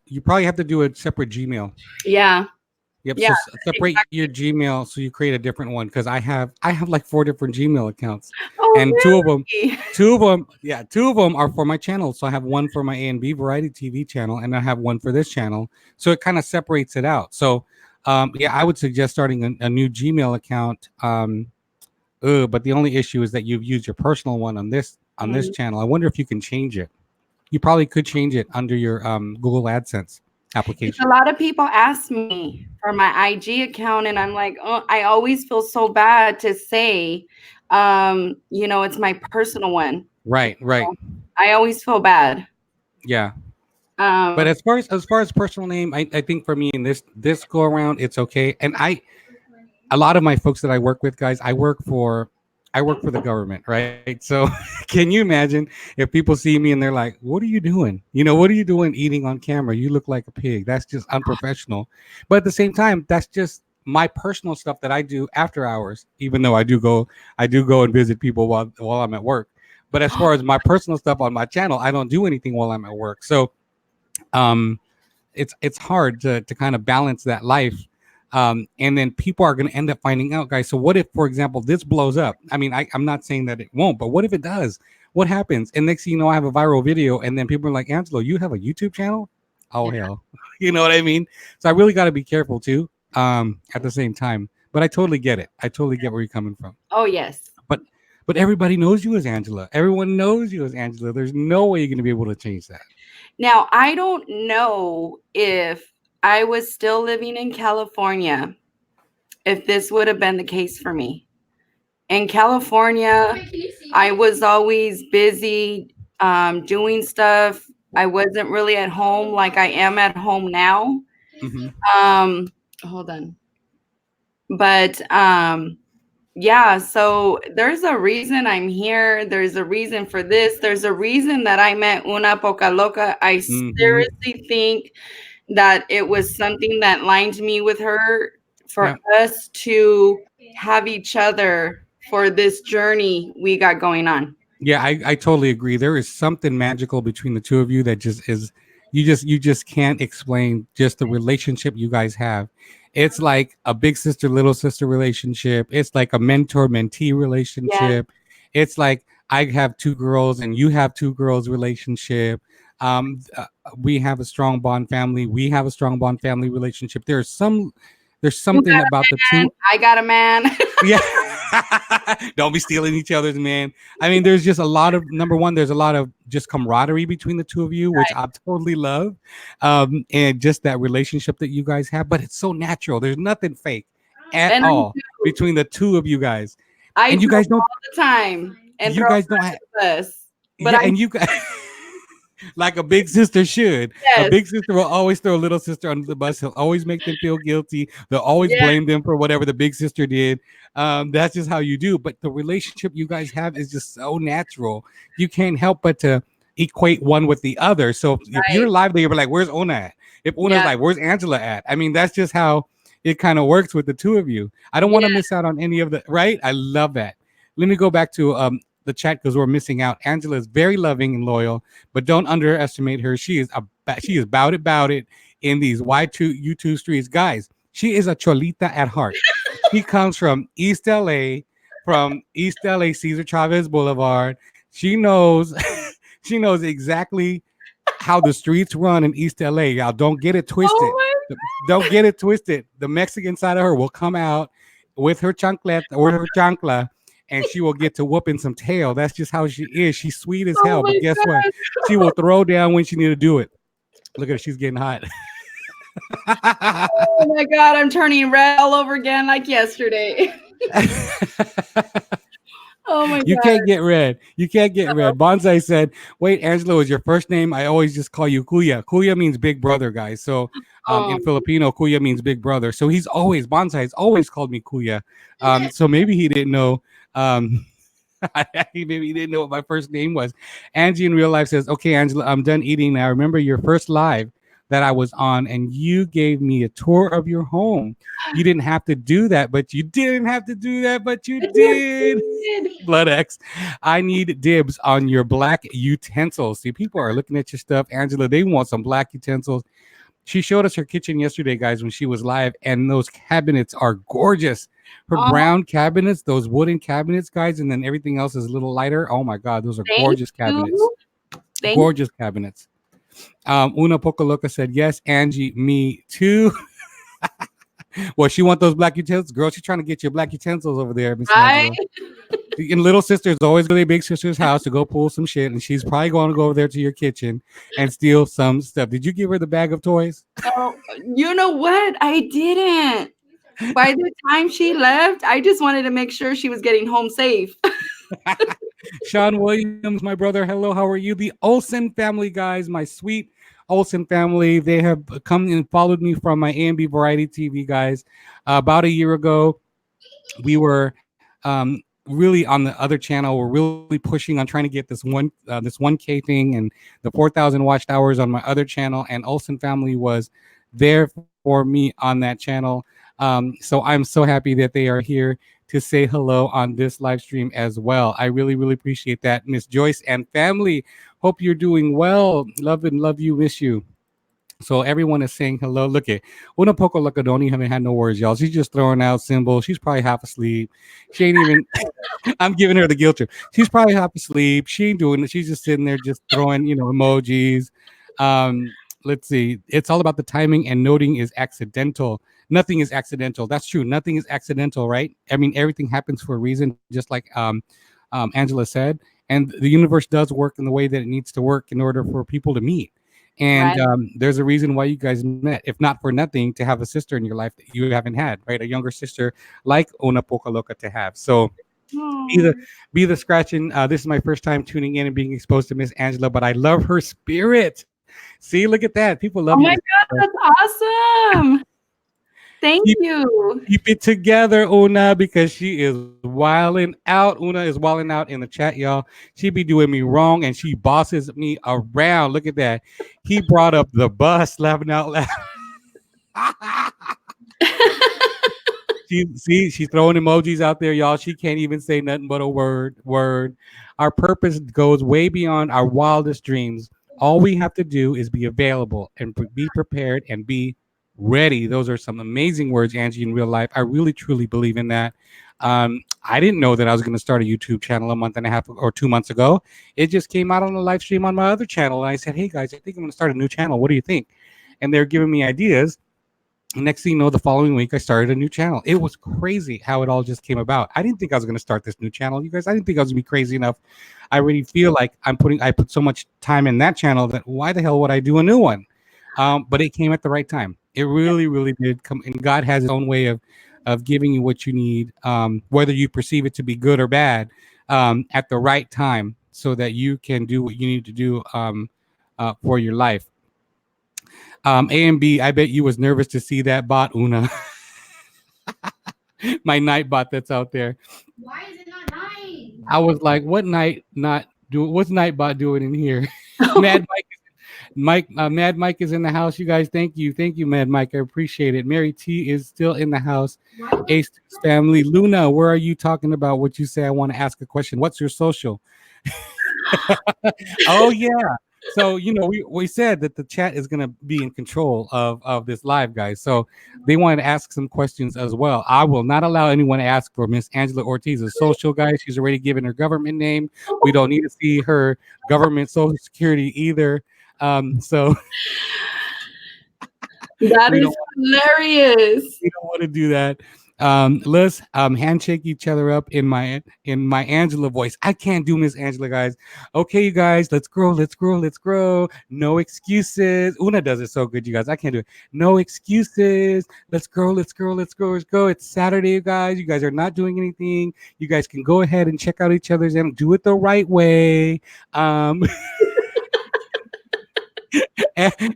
You probably have to do a separate Gmail. Yeah, Yep. yeah, So separate your exactly. Gmail so you create a different one because I have like 4 different Gmail accounts, Oh, and really? two of them are for my channel. So I have one for my A and B Variety TV channel, and I have one for this channel. So it kind of separates it out. So yeah, I would suggest starting a new Gmail account. But the only issue is that you've used your personal one on this Mhm. channel. I wonder if you can change it. You probably could change it under your Google AdSense Because a application. lot of people ask me for my IG account, and I'm like, oh, I always feel so bad to say, It's my personal one. Right, right. I always feel bad. Yeah. But Um, as far as personal name, I think for me in this go around, it's okay. And a lot of my folks that I work with, guys, I work for the government, right? So can you imagine if people see me and they're like, "What are you doing? What are you doing eating on camera? You look like a pig. That's just unprofessional." But at the same time, that's just my personal stuff that I do after hours. Even though I do go and visit people while I'm at work. But as far as my personal stuff on my channel, I don't do anything while I'm at work. So um it's hard to kind of balance that life. And then people are going to end up finding out, guys. So what if, for example, this blows up? I mean, I'm not saying that it won't, but what if it does? What happens? And next thing you know, I have a viral video, and then people are like, Angelo, you have a YouTube channel? Oh hell. You know what I mean? So I really got to be careful too, at the same time. But I totally get it. I totally get where you're coming from. oh yes. but but everybody knows you as Angela. Everyone knows you as Angela. There's no way you're going to be able to change that. Now, I don't know if I was still living in California, if this would have been the case for me. In California, I was always busy doing stuff. I wasn't really at home like I am at home now. Hmm. Um, Hold on. But yeah, so there's a reason I'm here. There's a reason for this. There's a reason that I met Una Poca Loca. I Hmm. seriously think that it was something that lined me with her for Yeah. us to have each other for this journey we got going on. Yeah, I totally agree. There is something magical between the two of you that just is you just can't explain just the relationship you guys have. It's like a big sister little sister relationship. It's like a mentor mentee Yes. relationship. It's like I have two girls and you have two girls relationship. We have a strong bond family. We have a strong bond family relationship. There's You something got about the a man, two. I got a man. Yeah. Don't be stealing each other's man. I mean, there's just a lot of number one, there's a lot of just camaraderie between the two of you, which I totally love. And just that relationship that you guys have, but it's so natural. There's nothing fake at And all between the two of you guys. I And you joke guys don't all the time and you throw guys don't have us. But yeah, I and you guys like a big sister should. A yes, big sister will always throw a little sister under the bus. He'll always make them feel guilty. They'll always yes, blame them for whatever the big sister did. That's just how you do. But the relationship you guys have is just so natural. You can't help but to equate one with the other. So if you're right. live there, you're like, "Where's Ona at?" If Ona's Yeah, like, "Where's Angela at?" I mean, that's just how it kind of works with the two of you. I don't want yeah. to miss out on any of the right. I love that. Let me go back to the chat because we're missing out. Angela is very loving and loyal, but don't underestimate her. She is about it in these Y2 U2 streets, guys. She is a cholita at heart. She comes from East LA, Cesar Chavez Boulevard. She knows she knows exactly how the streets run in East LA. Y'all don't get it twisted. Oh my, Don't get it twisted. The Mexican side of her will come out with her chanclet or her chancla, and she will get to whooping some tail. That's just how she is. She's sweet as oh hell, my but guess what? God. She will throw down when she need to do it. Look at her. She's getting hot. Oh my God, I'm turning red all over again like yesterday. Oh my You God. can't get red. You can't get red. Bonsai said, "Wait, Angelo is your first name. I always just call you Kuya. Kuya means big brother, guys. So, in Um, Filipino, Kuya means big brother. So he's always Bonsai has always called me Kuya. So maybe he didn't know. Um, maybe he didn't know what my first name was. Angie in real life says, "Okay, Angela, I'm done eating now. Remember your first live that I was on, and you gave me a tour of your home. You didn't have to do that, but you didn't have to do that, but you I just did." did. Blood X, I need dibs on your black utensils. See, people are looking at your stuff, Angela. They want some black utensils. She showed us her kitchen yesterday, guys, when she was live, and those cabinets are gorgeous. Her Oh, brown cabinets, those wooden cabinets, guys, and then everything else is a little lighter. Oh my God, those are thank gorgeous cabinets. you. Thank Gorgeous cabinets. Una Pocaloca said, "Yes, Angie, me too." Well, she want those black utensils, girl. She's trying to get your black utensils over there, Miss right. Angela. And little sister's always go to their big sister's house to go pull some shit, and she's probably going to go over there to your kitchen and steal some stuff. Did you give her the bag of toys? Oh, you know what? I didn't. By the time she left, I just wanted to make sure she was getting home safe. Sean Williams, my brother. Hello, how are you? The Olsen family, guys, my sweet Olsen family. They have come and followed me from my AMB Variety TV, guys. About a year ago, we were really on the other channel. We're really pushing on trying to get this 1K thing and the 4,000 watched hours on my other channel. And Olsen family was there for me on that channel. So I'm so happy that they are here to say hello on this live stream as well. I really, really appreciate that, Miss Joyce and family. Hope you're doing well. Love and love you. Miss you. So everyone is saying hello. Look at Una Poco Lacadoni haven't had no words, y'all. She's just throwing out symbols. She's probably half asleep. She ain't even I'm giving her the guilt trip. She's probably half asleep. She ain't doing it. She's just sitting there just throwing, emojis. Let's see. It's all about the timing and noting is accidental. Nothing is accidental. That's true. Nothing is accidental, right? I mean, everything happens for a reason, just like Angela said. And the universe does work in the way that it needs to work in order for people to meet. And Right. there's a reason why you guys met, if not for nothing, to have a sister in your life that you haven't had, right? A younger sister like Una Poca Loca to have. So be the Oh, be the scratching. This is my first time tuning in and being exposed to Miss Angela, but I love her spirit. See, look at that. People love oh you, my Miss God, Angela. that's awesome. Thank Keep, you. keep it together, Una, because she is wilding out. Una is wilding out in the chat, y'all. She be doing me wrong and she bosses me around. Look at that. He brought up the bus, laughing out loud. She's throwing emojis out there, y'all. She can't even say nothing but a word. Our purpose goes way beyond our wildest dreams. All we have to do is be available and be prepared and be ready. Those are some amazing words, Angie, in real life. I really, truly believe in that. I didn't know that I was going to start a YouTube channel a month and a half or 2 months ago. It just came out on a live stream on my other channel. And I said, hey, guys, I think I'm going to start a new channel. What do you think? And they're giving me ideas. Next thing you know, the following week I started a new channel. It was crazy how it all just came about. I didn't think I was going to start this new channel, you guys. I didn't think I was going to be crazy enough. I really feel like I put so much time in that channel that why the hell would I do a new one? But it came at the right time. It really, really did come, and God has his own way of giving you what you need, whether you perceive it to be good or bad, at the right time, so that you can do what you need to do for your life. A and B, I bet you was nervous to see that bot, Una. My night bot that's out there. Why is it not night? I was like, what night not do? What's Nightbot doing in here? Mad Mad Mike is in the house. You guys, thank you, Mad Mike. I appreciate it. Mary T is still in the house. Ace family, Luna, where are you talking about? What you say? I want to ask a question. What's your social? Oh yeah. So we said that the chat is going to be in control of this live, guys. So they wanted to ask some questions as well. I will not allow anyone to ask for Miss Angela Ortiz's social, guys. She's already given her government name. We don't need to see her government social security either. So that we is don't hilarious. we don't want to do that. Let's handshake each other up in my Angela voice. I can't do Miss Angela, guys. Okay, you guys, let's grow, let's grow, let's grow. No excuses. Una does it so good, you guys. I can't do it. No excuses. Let's grow, let's grow, let's grow, let's go. It's Saturday, you guys. You guys are not doing anything. You guys can go ahead and check out each other's and do it the right way.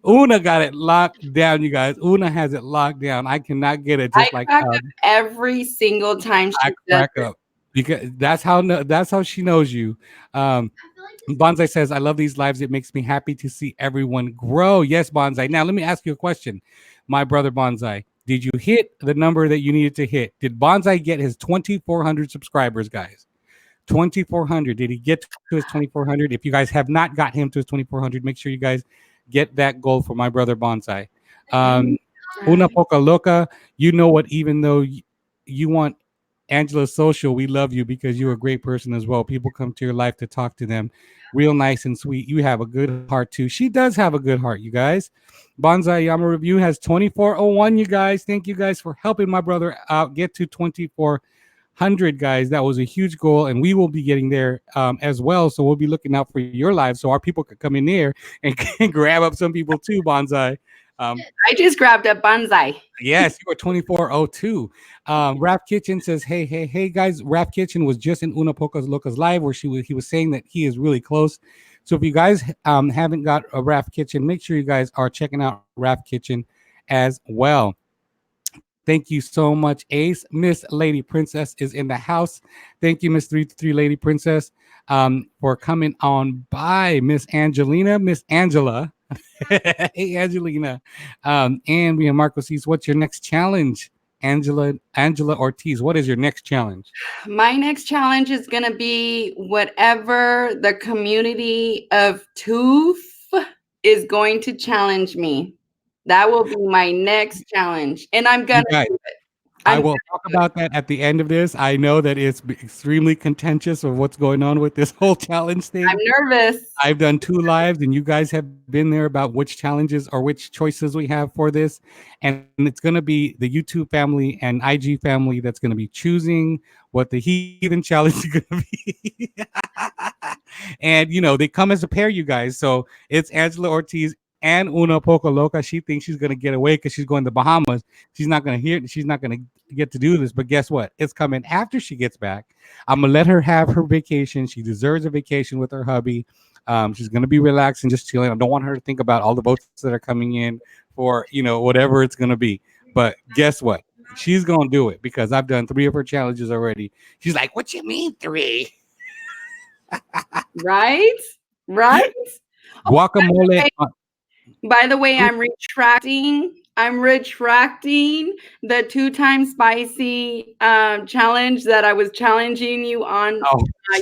Una got it locked down, you guys. Una has it locked down. I cannot get it. I Just like crack up every single time I she does crack it. up because that's how she knows you. Bonsai says, "I love these lives. It makes me happy to see everyone grow." Yes, Bonsai. Now let me ask you a question, my brother Bonsai. Did you hit the number that you needed to hit? Did Bonsai get his 2,400 subscribers, guys? 2,400. Did he get to his 2,400? If you guys have not got him to his 2,400, make sure you guys get that goal for my brother Bonsai. Una Poca Loca, you know what? Even though you want Angela's social, we love you because you're a great person as well. People come to your life to talk to them. Real nice and sweet. You have a good heart too. She does have a good heart, you guys. Bonsai Yama Review has 2401, you guys. Thank you guys for helping my brother out get to 2,400, guys. That was a huge goal, and we will be getting there as well. So we'll be looking out for your lives so our people could come in there and grab up some people too, Bonsai. I just grabbed a bonsai. Yes, you were 2402. Rap Kitchen says, hey, guys. Rap Kitchen was just in Una Pocas Locas live where he was saying that he is really close. So if you guys haven't got a Rap Kitchen, make sure you guys are checking out Rap Kitchen as well. Thank you so much, Ace. Miss Lady Princess is in the house. Thank you, Miss 33 Lady Princess, for coming on by. Miss Angelina, Miss Angela. Hey, Angelina. And we have Marco sees, what's your next challenge? Angela Ortiz, what is your next challenge? My next challenge is going to be whatever the community of Tooth is going to challenge me. That will be my next challenge. And I'm going to do it. I will talk about that at the end of this. I know that it's extremely contentious of what's going on with this whole challenge thing. I'm nervous. I've done 2 lives and you guys have been there about which challenges or which choices we have for this. And it's going to be the YouTube family and IG family that's going to be choosing what the heathen challenge is going to be. And, they come as a pair, you guys. So it's Angela Ortiz and Una Poco Loca. She thinks she's going to get away because she's going to the Bahamas. She's not going to get to do this. But guess what? It's coming after she gets back. I'm going to let her have her vacation. She deserves a vacation with her hubby. She's going to be relaxed and just chilling. I don't want her to think about all the votes that are coming in for, whatever it's going to be. But guess what? She's going to do it because I've done 3 of her challenges already. She's like, what you mean 3? Right? Guacamole. By the way, I'm retracting the 2 times spicy challenge that I was challenging you on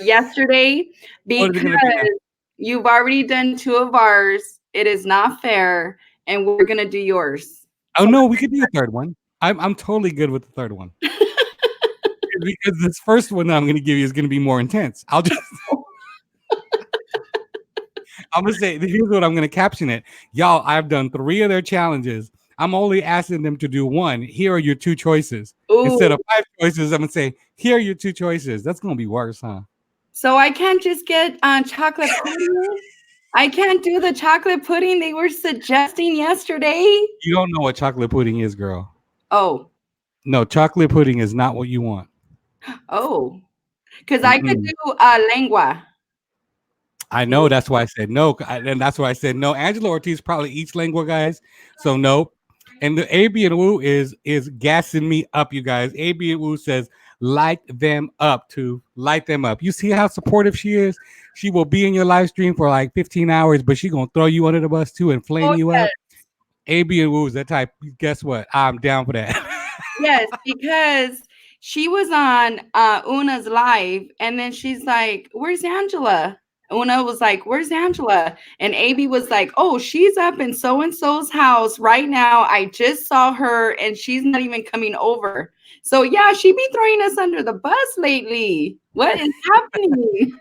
yesterday because you've already done 2 of ours. It is not fair, and we're gonna do yours. Oh no, we could do a 3rd one. I'm totally good with the 3rd one because this first one that I'm going to give you is going to be more intense. I'm going to say, here's what I'm going to caption it. Y'all, I've done 3 of their challenges. I'm only asking them to do 1. Here are your 2 choices. Ooh. Instead of 5 choices, I'm going to say, here are your 2 choices. That's going to be worse, huh? So I can't just get chocolate pudding? I can't do the chocolate pudding they were suggesting yesterday? You don't know what chocolate pudding is, girl. Oh. No, chocolate pudding is not what you want. Oh. Because I could do lengua. I know, that's why I said no, and that's why I said no. Angela Ortiz probably eats lengua, guys, so nope. And the AB and Woo is gassing me up, you guys. AB and Woo says, light them up. You see how supportive she is? She will be in your live stream for like 15 hours, but she's going to throw you under the bus too and flame you up. AB and Woo is that type. Guess what? I'm down for that. Yes, because she was on Una's live, and then she's like, where's Angela? Una was like, where's Angela? And AB was like, oh, she's up in so-and-so's house right now. I just saw her and she's not even coming over. So yeah, she be throwing us under the bus lately. What is happening?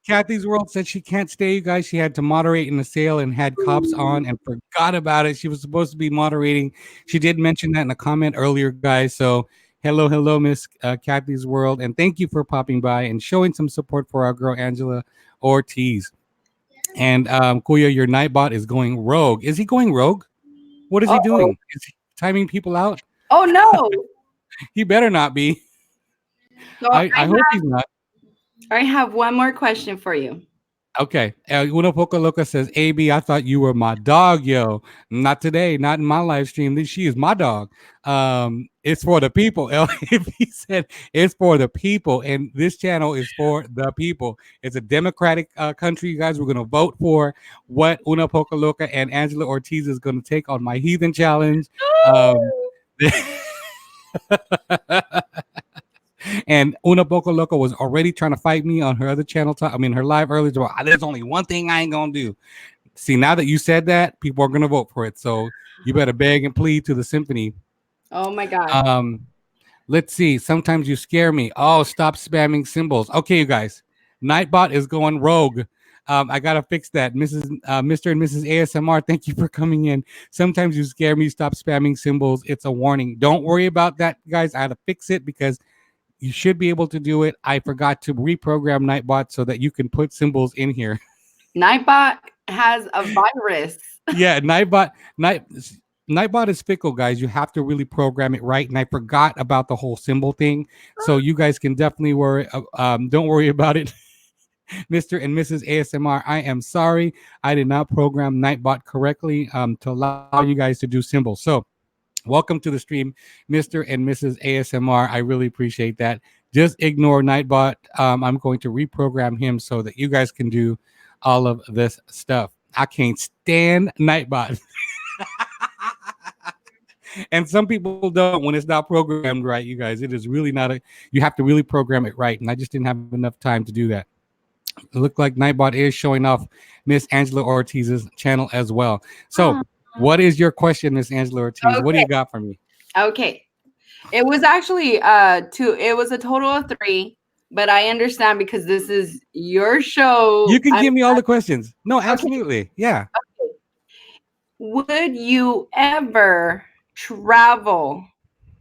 Kathy's World said she can't stay, you guys. She had to moderate in the sale and had cops on and forgot about it. She was supposed to be moderating. She did mention that in a comment earlier, guys. So hello, Miss Kathy's World. And thank you for popping by and showing some support for our girl, Angela Ortiz. And Kuya, your Nightbot is going rogue. Is he going rogue? What is he doing? Is he timing people out? Oh no. He better not be. So I hope he's not. I have one more question for you. Okay. Una Poca Loca says, AB, I thought you were my dog, yo. Not today, not in my live stream. She is my dog. It's for the people. He said it's for the people, and this channel is for the people. It's a democratic country, you guys. We're going to vote for what Una Poca Loca and Angela Ortiz is going to take on my heathen challenge. And Una Poco Loco was already trying to fight me on her other channel. Her live earlier. There's only one thing I ain't gonna do. See, now that you said that, people are gonna vote for it. So you better beg and plead to the symphony. Oh my God. Let's see. Sometimes you scare me. Oh, stop spamming symbols. Okay, you guys. Nightbot is going rogue. I gotta fix that. Mr. and Mrs. ASMR, thank you for coming in. Sometimes you scare me. Stop spamming symbols. It's a warning. Don't worry about that, guys. I had to fix it because you should be able to do it. I forgot to reprogram Nightbot so that you can put symbols in here. Nightbot has a virus. Yeah, Nightbot is fickle, guys. You have to really program it right. And I forgot about the whole symbol thing, so you guys can definitely worry. Don't worry about it, Mister and Mrs. ASMR. I am sorry, I did not program Nightbot correctly to allow you guys to do symbols. So, welcome to the stream, Mister and Mrs. ASMR. I really appreciate that. Just ignore Nightbot. I'm going to reprogram him so that you guys can do all of this stuff. I can't stand Nightbot. And some people don't when it's not programmed right, you guys. It is really not you have to really program it right. And I just didn't have enough time to do that. It looked like Nightbot is showing off Miss Angela Ortiz's channel as well. So, what is your question, Miss Angela Ortiz? Okay. What do you got for me? Okay. It was actually two. It was a total of three, but I understand because this is your show. You can give me all the questions. No, absolutely. Okay. Yeah. Okay. Would you ever travel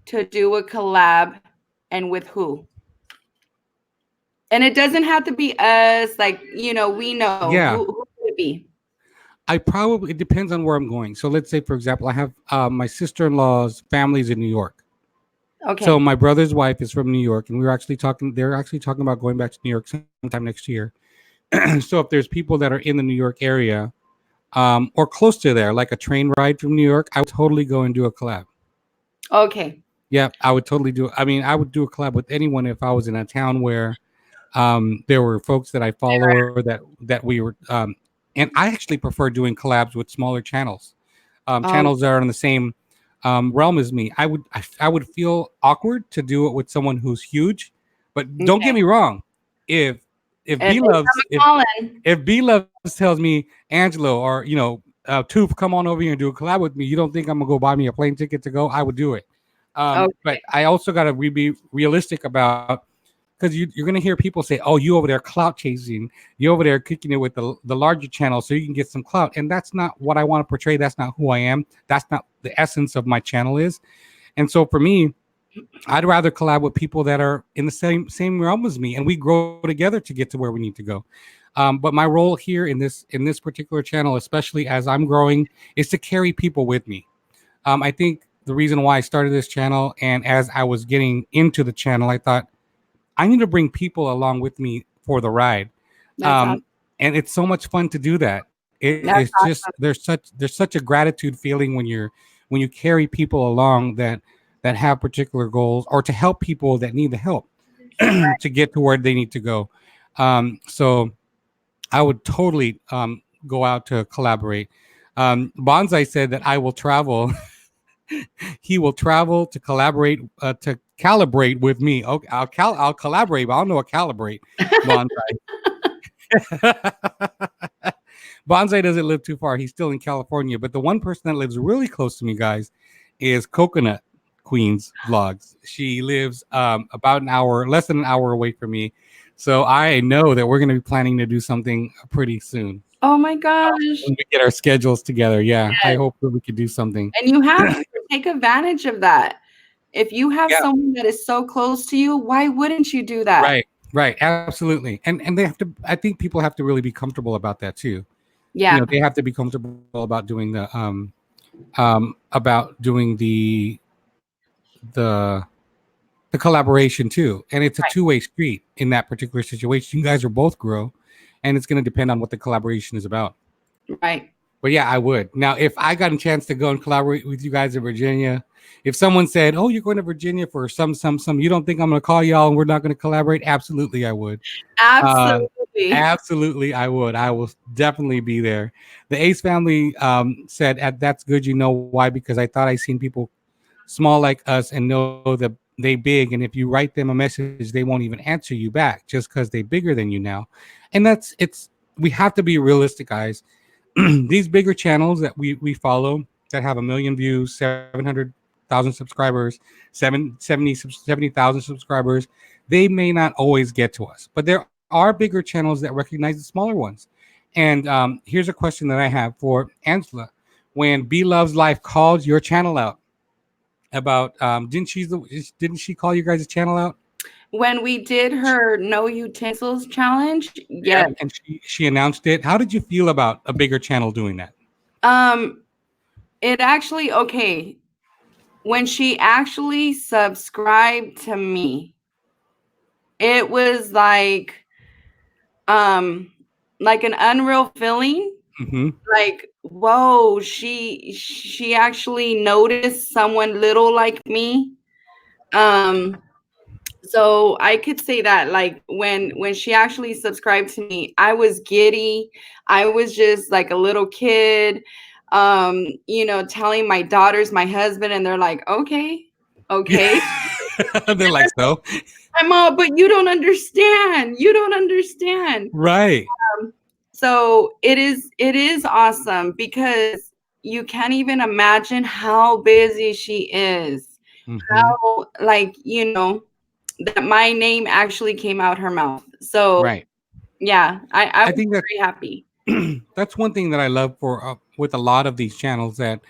to do a collab, and with who? And it doesn't have to be us, like, we know. Yeah. Who would it be? It depends on where I'm going. So let's say, for example, I have my sister-in-law's family's in New York. Okay. So my brother's wife is from New York, and they're actually talking about going back to New York sometime next year. So if there's people that are in the New York area, or close to there, like a train ride from New York, I would totally go and do a collab. Okay. Yeah, I would totally do. I mean, I would do a collab with anyone if I was in a town where there were folks that I follow or that we were. And I actually prefer doing collabs with smaller channels, channels that are in the same realm as me. I would feel awkward to do it with someone who's huge, but don't get me wrong. If B Loves tells me, Angelo, or Toof, come on over here and do a collab with me, you don't think I'm gonna go buy me a plane ticket to go? I would do it. But I also got to be realistic about, because you're going to hear people say, oh, you over there clout chasing, you over there kicking it with the larger channel so you can get some clout. And that's not what I want to portray. That's not who I am. That's not the essence of my channel is. And so for me, I'd rather collab with people that are in the same realm as me, and we grow together to get to where we need to go. But my role here in this particular channel, especially as I'm growing, is to carry people with me. I think the reason why I started this channel, and as I was getting into the channel, I thought, I need to bring people along with me for the ride. And it's so much fun to do that. It's just awesome. there's such a gratitude feeling when you carry people along that have particular goals, or to help people that need the help to get to where they need to go. So I would totally go out to collaborate. Bonsai said that I will travel. He will travel to collaborate, to calibrate with me. Okay, I'll collaborate, but I don't know what calibrate. Bonsai. Bonsai doesn't live too far. He's still in California. But the one person that lives really close to me, guys, is Coconut Queens Vlogs. She lives about less than an hour away from me. So I know that we're going to be planning to do something pretty soon. Oh my gosh. When we get our schedules together. Yeah. Yes. I hope that we could do something. And you have to take advantage of that. If you have someone that is so close to you, why wouldn't you do that? Right. Absolutely. And they have to, I think people have to really be comfortable about that too. Yeah. They have to be comfortable about doing the collaboration too. And it's a two-way street in that particular situation. You guys are both grow, and it's going to depend on what the collaboration is about. Right. But yeah, I would. Now, if I got a chance to go and collaborate with you guys in Virginia, if someone said, oh, you're going to Virginia for some, you don't think I'm going to call y'all and we're not going to collaborate? Absolutely, I would. Absolutely, I would. I will definitely be there. The Ace family said, that's good. You know why? Because I thought I seen people small like us and know that they big. And if you write them a message, they won't even answer you back just because they're bigger than you now. And we have to be realistic, guys. These bigger channels that we follow that have 1 million views, 700,000 subscribers, 70,000 subscribers, they may not always get to us, but there are bigger channels that recognize the smaller ones. And here's a question that I have for Angela. When B Loves Life called your channel out about, didn't she call you guys' channel out? When we did her No Utensils challenge, yeah. And she announced it. How did you feel about a bigger channel doing that? Um, it actually okay. When she actually subscribed to me, it was um like an unreal feeling. Mm-hmm. Like, whoa, she actually noticed someone little like me. Um, so I could say that like when she actually subscribed to me, I was giddy. I was just like a little kid, telling my daughters, my husband, and they're like, okay, okay. They're like, so I'm all, but you don't understand. You don't understand. right. So it is awesome because you can't even imagine how busy she is. Mm-hmm. How like, that my name actually came out her mouth. So Right. yeah, I I was think that very happy. that's one thing that I love for with a lot of these channels that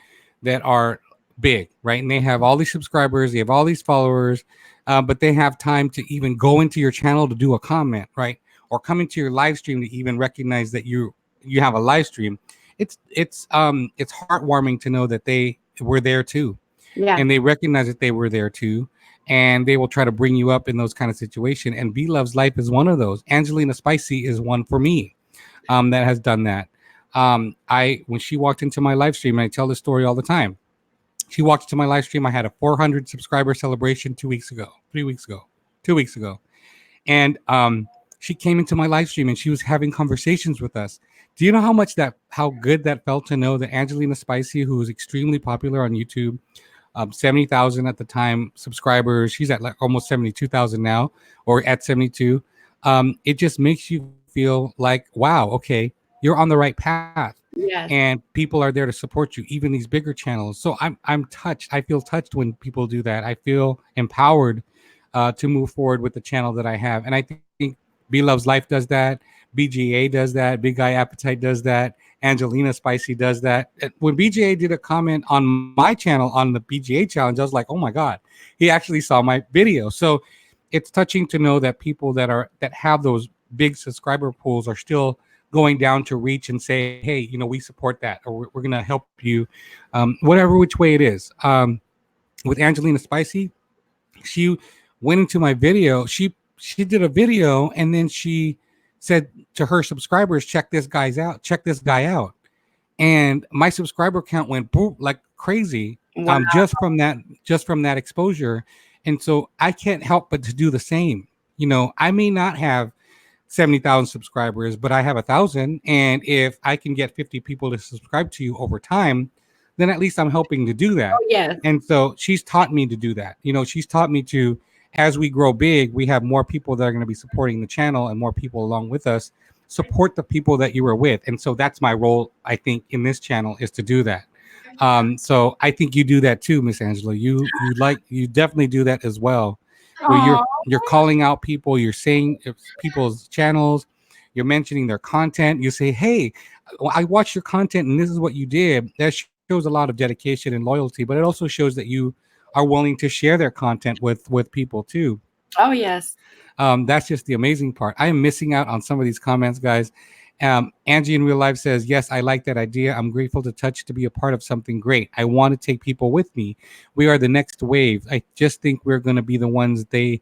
are big, right? And they have all these subscribers, they have all these followers, but they have time to even go into your channel to do a comment, right? Or come into your live stream to even recognize that you have a live stream. It's heartwarming to know that they were there too, Yeah. and they recognize that they were there too, and they will try to bring you up in those kind of situation. And B Love's Life is one of those. Angelina Spicy is one for me, that has done that. I when she walked into my live stream, and I tell this story all the time. She walked into my live stream. I had a 400 subscriber celebration 2 weeks ago, 3 weeks ago, 2 weeks ago, and she came into my live stream and she was having conversations with us. Do you know how good that felt to know that Angelina Spicy, who is extremely popular on YouTube, 70,000 at the time subscribers. She's at like almost 72,000 now, or at 72. It just makes you feel like, wow, okay, you're on the right path, Yes. and people are there to support you, even these bigger channels. So I'm touched. I feel touched when people do that. I feel empowered to move forward with the channel that I have, and I think B Loves Life does that. BGA does that. Big Guy Appetite does that. Angelina Spicy does that. When BGA did a comment on my channel on the BGA challenge, I was like, oh my God, he actually saw my video. So it's touching to know that people that have those big subscriber pools are still going down to reach and say, hey, we support that, or we're going to help you, whatever which way it is. With Angelina Spicy, she went into my video. She did a video, and then she said to her subscribers, check this guy out. And my subscriber count went boom like crazy, Wow. just from that exposure. And so I can't help but to do the same. I may not have 70,000 subscribers, but I have 1,000. And if I can get 50 people to subscribe to you over time, then at least I'm helping to do that. Oh yes. And so she's taught me to do that. She's taught me to, as we grow big, we have more people that are going to be supporting the channel, and more people along with us. Support the people that you were with. And so that's my role, I think, in this channel, is to do that. So I think you do that too, Miss Angela. You definitely do that as well, where Aw. you're calling out people, you're saying people's channels, you're mentioning their content. You say, hey, I watched your content and this is what you did. That shows a lot of dedication and loyalty, but it also shows that you are willing to share their content with people too. Oh yes. That's just the amazing part. I am missing out on some of these comments, guys. Angie in real life says, yes, I like that idea. I'm grateful to touch to be a part of something great. I want to take people with me. We are the next wave. I just think we're going to be the ones the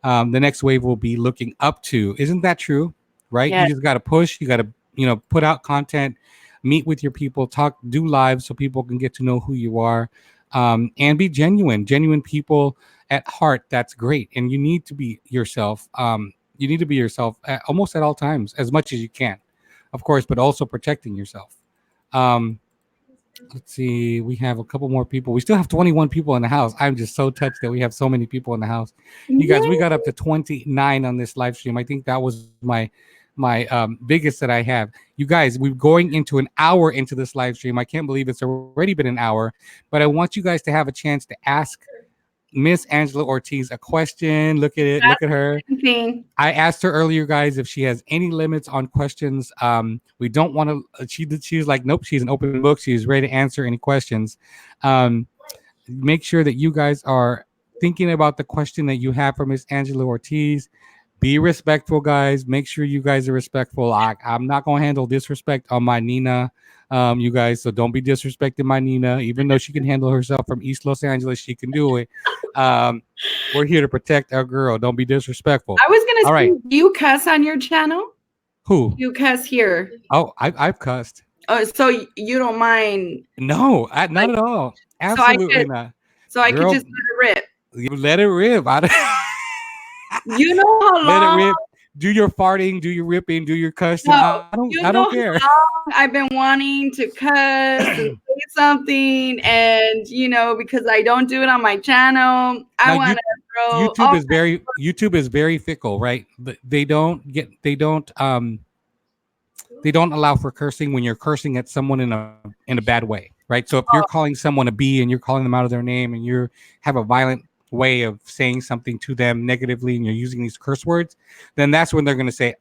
next wave will be looking up to. Isn't that true? Right? Yes. You just got to push. You got to, put out content, meet with your people, talk, do live so people can get to know who you are, and be genuine people at heart. That's great. And you need to be yourself. You need to be yourself almost at all times, as much as you can, of course, but also protecting yourself. Um, let's see. We have a couple more people. We still have 21 people in the house. I'm just so touched that we have so many people in the house. You guys, we got up to 29 on this live stream. I think that was my biggest that I have. You guys, we're going into an hour into this live stream. I can't believe it's already been an hour, but I want you guys to have a chance to ask Miss Angela Ortiz a question. Look at it. Look at her. Thing. I asked her earlier, guys, if she has any limits on questions. We don't want to. She was like, nope. She's an open book. She's ready to answer any questions. Make sure that you guys are thinking about the question that you have for Miss Angela Ortiz. Be respectful, guys. Make sure you guys are respectful. I'm not gonna handle disrespect on my Nina, you guys. So don't be disrespecting my Nina. Even though she can handle herself from East Los Angeles, she can do it. Um, we're here to protect our girl. Don't be disrespectful. I was All gonna right. say, do you cuss on your channel? Who? You cuss here. Oh, I've cussed. Oh, so you don't mind? No, not Like, at all. so I Absolutely could, not. so I could Girl, just let it rip. you let it rip. You know how Let it long? rip. Do your farting, do your ripping, do your cussing. No, I don't you I know don't care. how long I've been wanting to cuss and say something, and because I don't do it on my channel, I Now want to throw. YouTube is very fickle, right? They don't allow for cursing when you're cursing at someone in a bad way, right? So if you're calling someone a B and you're calling them out of their name and you have a violent way of saying something to them negatively and you're using these curse words, then that's when they're going to say,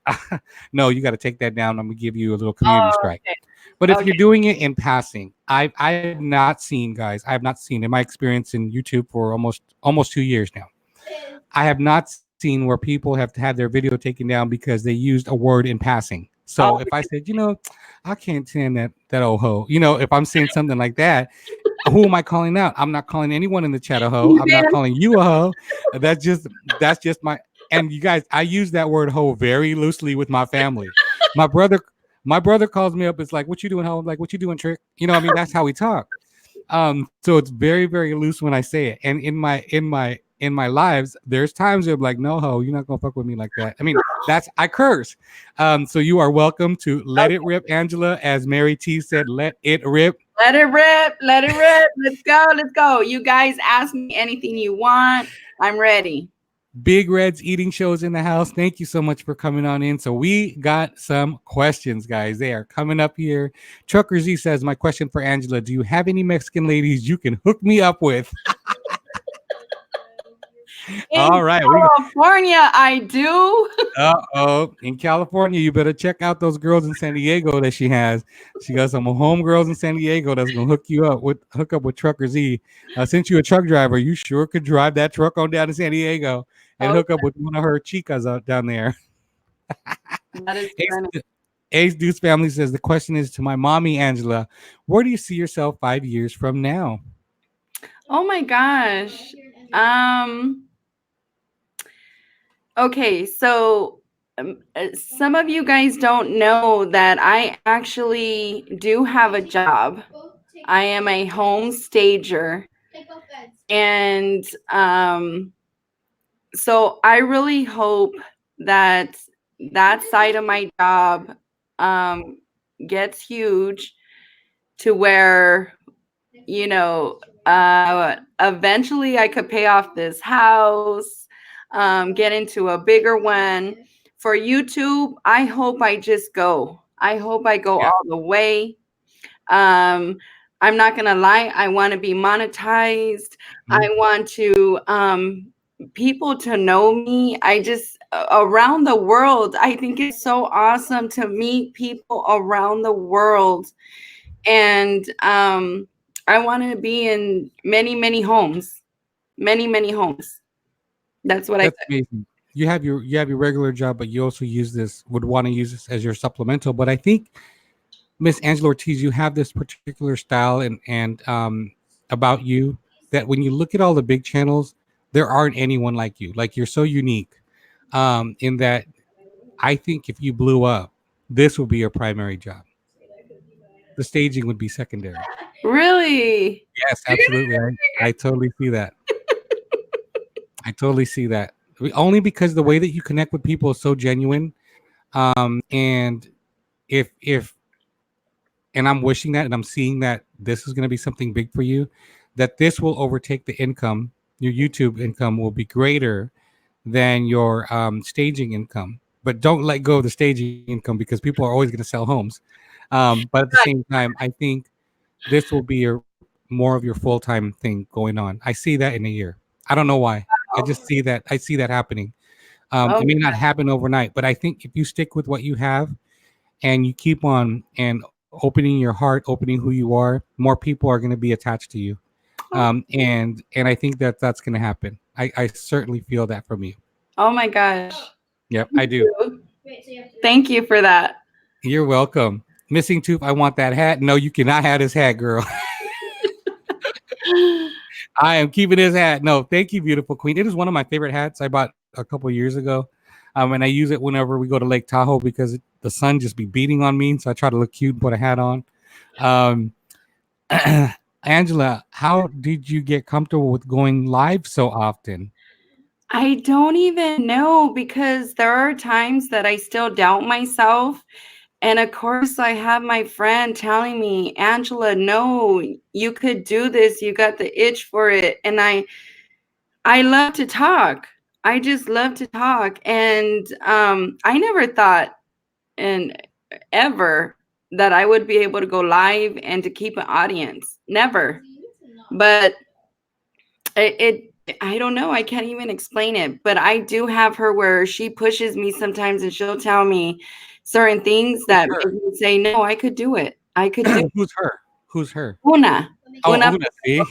no, you got to take that down. I'm going to give you a little community strike. Okay. But if Okay. you're doing it in passing, I've not seen, guys, I have not seen in my experience in YouTube for almost 2 years now. I have not seen where people have had their video taken down because they used a word in passing. So if I said, I can't stand that old hoe, if I'm saying something like that, who am I calling out? I'm not calling anyone in the chat a hoe. I'm not calling you a hoe. That's just my. And you guys, I use that word hoe very loosely with my family. My brother calls me up. It's like, what you doing, hoe? I'm like, what you doing, trick? I mean, that's how we talk. So it's very, very loose when I say it. And in my lives, there's times where I'm like, no, ho, you're not gonna fuck with me like that. I mean, I curse. So you are welcome to let it rip, Angela. As Mary T said, let it rip. Let it rip. Let it rip. Let's go. Let's go. You guys ask me anything you want. I'm ready. Big Red's eating shows in the house. Thank you so much for coming on in. So we got some questions, guys. They are coming up here. Trucker Z says, my question for Angela, do you have any Mexican ladies you can hook me up with? All right. California, I do. In California, you better check out those girls in San Diego that she has. She got some home girls in San Diego that's gonna hook up with Trucker Z. Since you're a truck driver, you sure could drive that truck on down to San Diego and hook up with one of her chicas out down there. That is funny. Ace Deuce family says the question is to my mommy Angela, where do you see yourself 5 years from now? Oh my gosh. Okay, so some of you guys don't know that I actually do have a job. I am a home stager. And so I really hope that side of my job gets huge to where, eventually I could pay off this house, get into a bigger one. For YouTube, I hope I just go. I hope I go all the way. I'm not gonna lie. I want to be monetized. I want to people to know me. I just around the world. I think it's so awesome to meet people around the world, and I want to be in many, many homes, many homes. That's what That's I said. amazing. You have your regular job, but you also would want to use this as your supplemental. But I think Miss Angela Ortiz, you have this particular style and about you that when you look at all the big channels, there aren't anyone like you. Like you're so unique, in that I think if you blew up, this would be your primary job. The staging would be secondary. Really? Yes, absolutely. I totally see that. I totally see that. Only because the way that you connect with people is so genuine. And if and I'm wishing that and I'm seeing that this is going to be something big for you, that this will overtake the income. Your YouTube income will be greater than your staging income. But don't let go of the staging income because people are always going to sell homes. But at the same time, I think this will be more of your full-time thing going on. I see that in a year. I don't know why. I just see that. I see that happening. It may not happen overnight, but I think if you stick with what you have and you keep on and opening your heart, opening who you are, more people are going to be attached to you. And I think that's going to happen. I certainly feel that from you. Oh my gosh. Yep, I do. Wait, so you have to. Thank you for that. You're welcome. Missing tooth, I want that hat. No, you cannot have this hat, girl. I am keeping this hat. No, thank you, beautiful queen. It is one of my favorite hats I bought a couple years ago. And I use it whenever we go to Lake Tahoe because the sun just be beating on me. So I try to look cute and put a hat on. Um, Angela, how did you get comfortable with going live so often? I don't even know because there are times that I still doubt myself. And of course, I have my friend telling me, Angela, no, you could do this. You got the itch for it. And I love to talk. I just love to talk. And I never thought and ever that I would be able to go live and to keep an audience. Never. But I don't know. I can't even explain it. But I do have her where she pushes me sometimes and she'll tell me certain things that make me say, no, I could do it. I could do Who's her? Who's her? Una. Oh, Una. Una, see?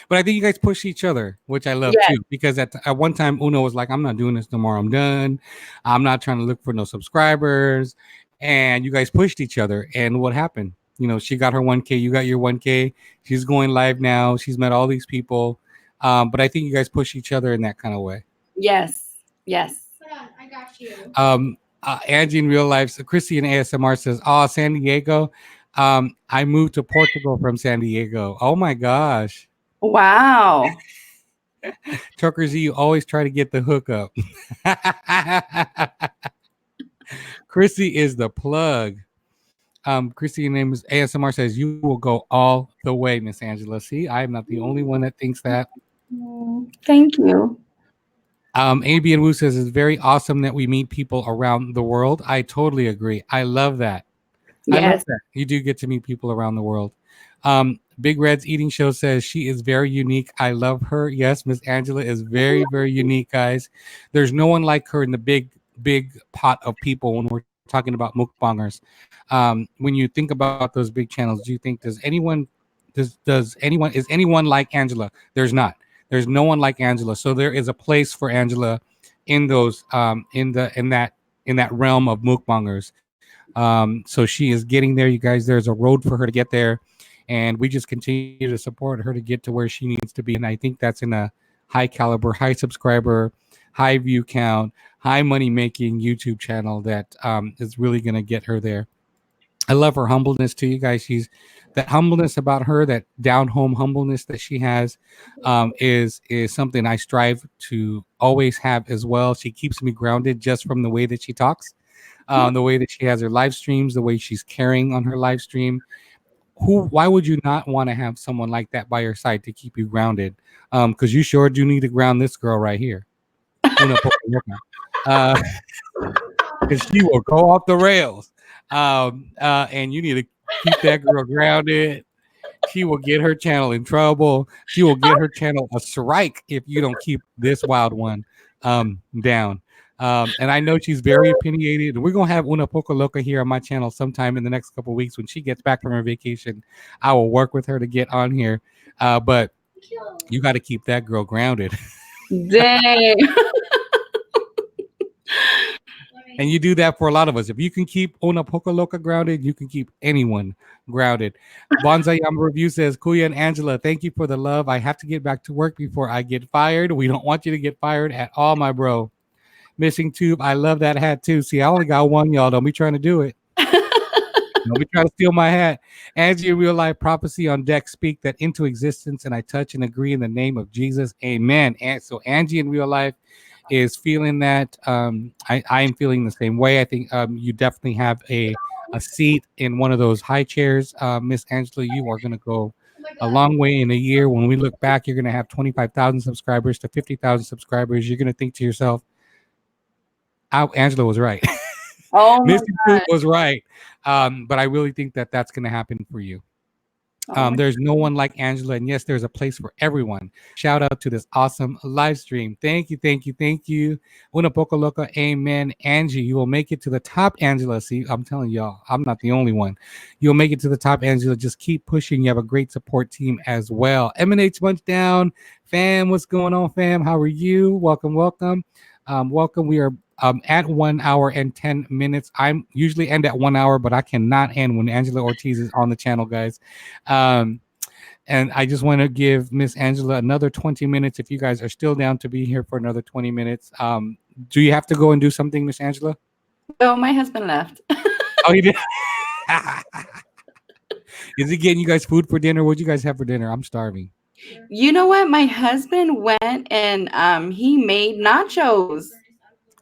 But I think you guys push each other, which I love Yes. too. Because at one time, Una was like, "I'm not doing this no more. I'm done. I'm not trying to look for no subscribers." And you guys pushed each other. And what happened? You know, she got her 1K. You got your 1K. She's going live now. She's met all these people. But I think you guys push each other in that kind of way. Yes. Yes. Hold on, I got you. Angie in real life. So Chrissy in ASMR says, "Oh, San Diego. I moved to Portugal from San Diego. Oh my gosh." Wow. Trucker Z, you always try to get the hookup. Chrissy is the plug. Chrissy, your name is ASMR says you will go all the way, Miss Angela. See, I am not the only one that thinks that. Thank you. AB and Wu says it's very awesome that we meet people around the world. I totally agree. I love that. I love Yes. that. You do get to meet people around the world. Big Red's Eating Show says she is very unique. I love her. Yes, Miss Angela is very, very unique, guys. There's no one like her in the big pot of people when we're talking about mukbangers. When you think about those big channels, do you think does anyone is anyone like Angela? There's not. There's no one like Angela. So there is a place for Angela in those in that realm of mukbangers. So she is getting there, you guys. There's a road for her to get there, and we just continue to support her to get to where she needs to be. And I think that's in a high caliber, high subscriber, high view count, high money making YouTube channel that is really going to get her there. I love her humbleness too, you guys. She's that humbleness about her, that down home humbleness that she has, is something I strive to always have as well. She keeps me grounded just from the way that she talks, the way that she has her live streams, the way she's carrying on her live stream. Why would you not want to have someone like that by your side to keep you grounded? Because you sure do need to ground this girl right here. Because she will go off the rails. And you need to keep that girl grounded. She will get her channel in trouble. She will get her channel a strike if you don't keep this wild one down. And I know she's very opinionated. We're gonna have Una Poco Loca here on my channel sometime in the next couple of weeks when she gets back from her vacation. I will work with her to get on here. But you got to keep that girl grounded. Dang. And you do that for a lot of us. If you can keep Una Poco Loca grounded, you can keep anyone grounded. Bonsai Yama Review says, Kuya and Angela, thank you for the love. I have to get back to work before I get fired. We don't want you to get fired at all, my bro. Missing Tube, I love that hat too. See, I only got one, y'all. Don't be trying to do it. Don't be trying to steal my hat. Angie, real life prophecy on deck, speak that into existence, and I touch and agree in the name of Jesus. Amen. And so Angie in real life is feeling that. I am feeling the same way. I think you definitely have a seat in one of those high chairs. Miss Angela, you are going to go a long way in a year. When we look back, you're going to have 25,000 subscribers to 50,000 subscribers. You're going to think to yourself, Angela was right. Oh my Mr. God. was right. But I really think that that's going to happen for you. There's no one like Angela, and yes, there's a place for everyone. Shout out to this awesome live stream. Thank you, thank you, thank you. Una Poco Loca, amen. Angie, you will make it to the top, Angela. See, I'm telling y'all, I'm not the only one. You'll make it to the top, Angela. Just keep pushing. You have a great support team as well. M&H Bunch Down, fam, what's going on, fam? How are you? Welcome, welcome. Welcome. We are at 1 hour and 10 minutes. I'm usually end at 1 hour, but I cannot end when Angela Ortiz is on the channel, guys. And I just want to give Miss Angela another 20 minutes if you guys are still down to be here for another 20 minutes. Do you have to go and do something, Miss Angela? No, my husband left. Oh, you did? Is he getting you guys food for dinner? What'd you guys have for dinner? I'm starving. You know what? My husband went and he made nachos.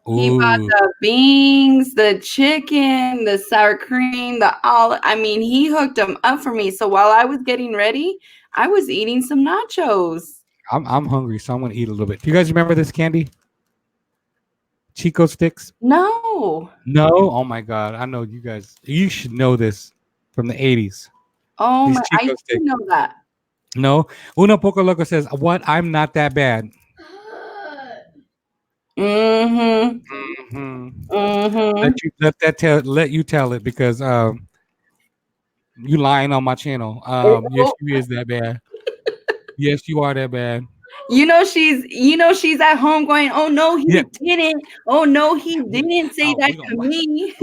He bought Ooh, the beans, the chicken, the sour cream, the olive. I mean, he hooked them up for me. So while I was getting ready, I was eating some nachos. I'm hungry, so I'm gonna eat a little bit. Do you guys remember this candy? Chico sticks? No. No? Oh my god. I know you guys. You should know this from the 80s. Oh These my, I Chico sticks. didn't know that. No. Uno Poco Loco says, "What? I'm not that bad." Mm-hmm. Mm-hmm. Let you tell it because you lying on my channel. Yes, you is that bad. Yes, you are that bad. She's at home going, oh no, he Yeah. didn't. Oh no, he didn't say that to me.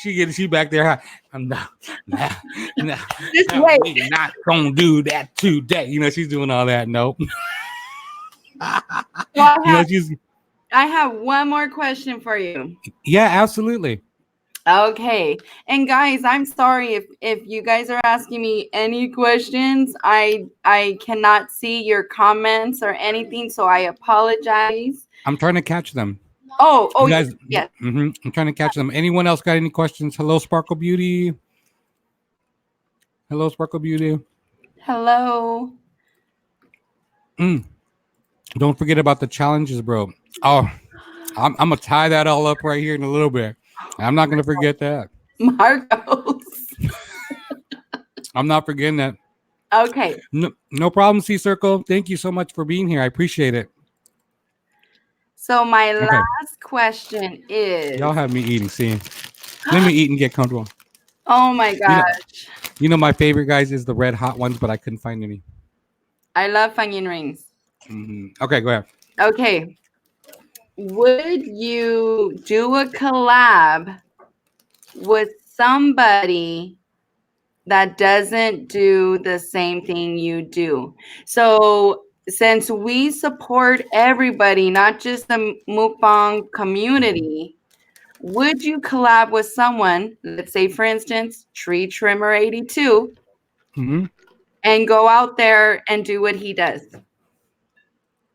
She back there. I'm not, no, Just wait. we not gonna do that today. You know, she's doing all that. Nope. Well, You know, she's I have one more question for you. yeah, absolutely. Okay. And guys, I'm sorry if you guys are asking me any questions. I cannot see your comments or anything, so I apologize. I'm trying to catch them. Oh, You guys, yes. I'm trying to catch them. Anyone else got any questions? Hello, Sparkle Beauty. Hello, Sparkle Beauty. Hello. Don't forget about the challenges, bro. Oh, I'm gonna tie that all up right here in a little bit. I'm not gonna forget that. Marcos. I'm not forgetting that. Okay. No problem, C Circle. Thank you so much for being here. I appreciate it. So my last question is, Y'all have me eating. See, let me eat and get comfortable. oh my gosh. You know my favorite guys is the red hot ones, but I couldn't find any. I love onion rings. Okay, go ahead. Okay. Would you do a collab with somebody that doesn't do the same thing you do? So since we support everybody, not just the mukbang community, would you collab with someone, let's say for instance, Tree Trimmer 82, and go out there and do what he does?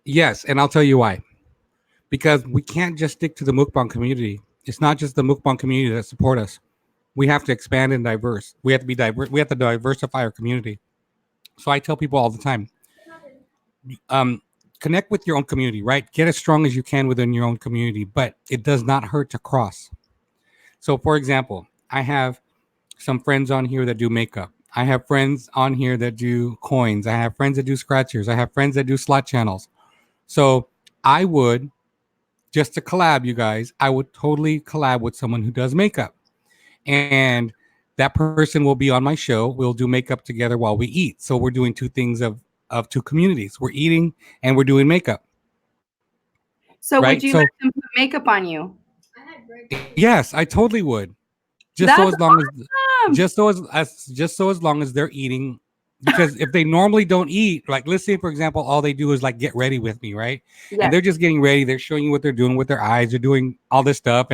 Yes, and I'll tell you why. Because we can't just stick to the mukbang community. It's not just the mukbang community that support us. We have to expand and diverse. We have to be diverse. We have to diversify our community. So I tell people all the time, connect with your own community, right? Get as strong as you can within your own community, but it does not hurt to cross. So for example, I have some friends on here that do makeup. I have friends on here that do coins. I have friends that do scratchers. I have friends that do slot channels. So I would, just to collab, you guys, I would totally collab with someone who does makeup. And that person will be on my show. We'll do makeup together while we eat. So we're doing two things of two communities. We're eating and we're doing makeup. So right? Would you let them put makeup on you? Yes, I totally would. Just so as long as they're eating. Because if they normally don't eat, like let's say for example, all they do is like get ready with me, right? Yes. And they're just getting ready. They're showing you what they're doing with their eyes. They're doing all this stuff,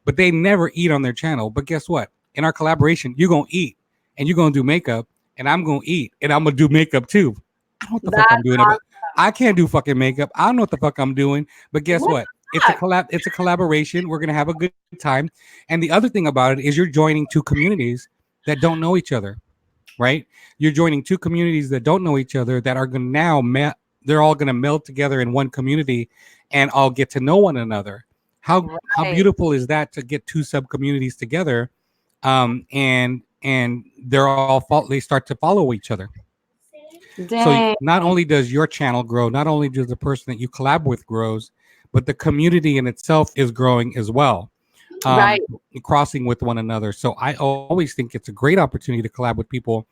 but they never eat on their channel. But guess what? In our collaboration, you're gonna eat and you're gonna do makeup, and I'm gonna eat and I'm gonna do makeup too. I don't know what the fuck I'm doing. Awesome. I can't do fucking makeup. I don't know what the fuck I'm doing. But guess what? It's a collaboration. We're gonna have a good time. And the other thing about it is you're joining two communities that don't know each other. Right? You're joining two communities that don't know each other that are going to now they're all going to meld together in one community and all get to know one another. How beautiful is that to get two sub communities together, and they're all they start to follow each other. Dang. So not only does your channel grow, not only does the person that you collab with grows, but the community in itself is growing as well. Crossing with one another. So I always think it's a great opportunity to collab with people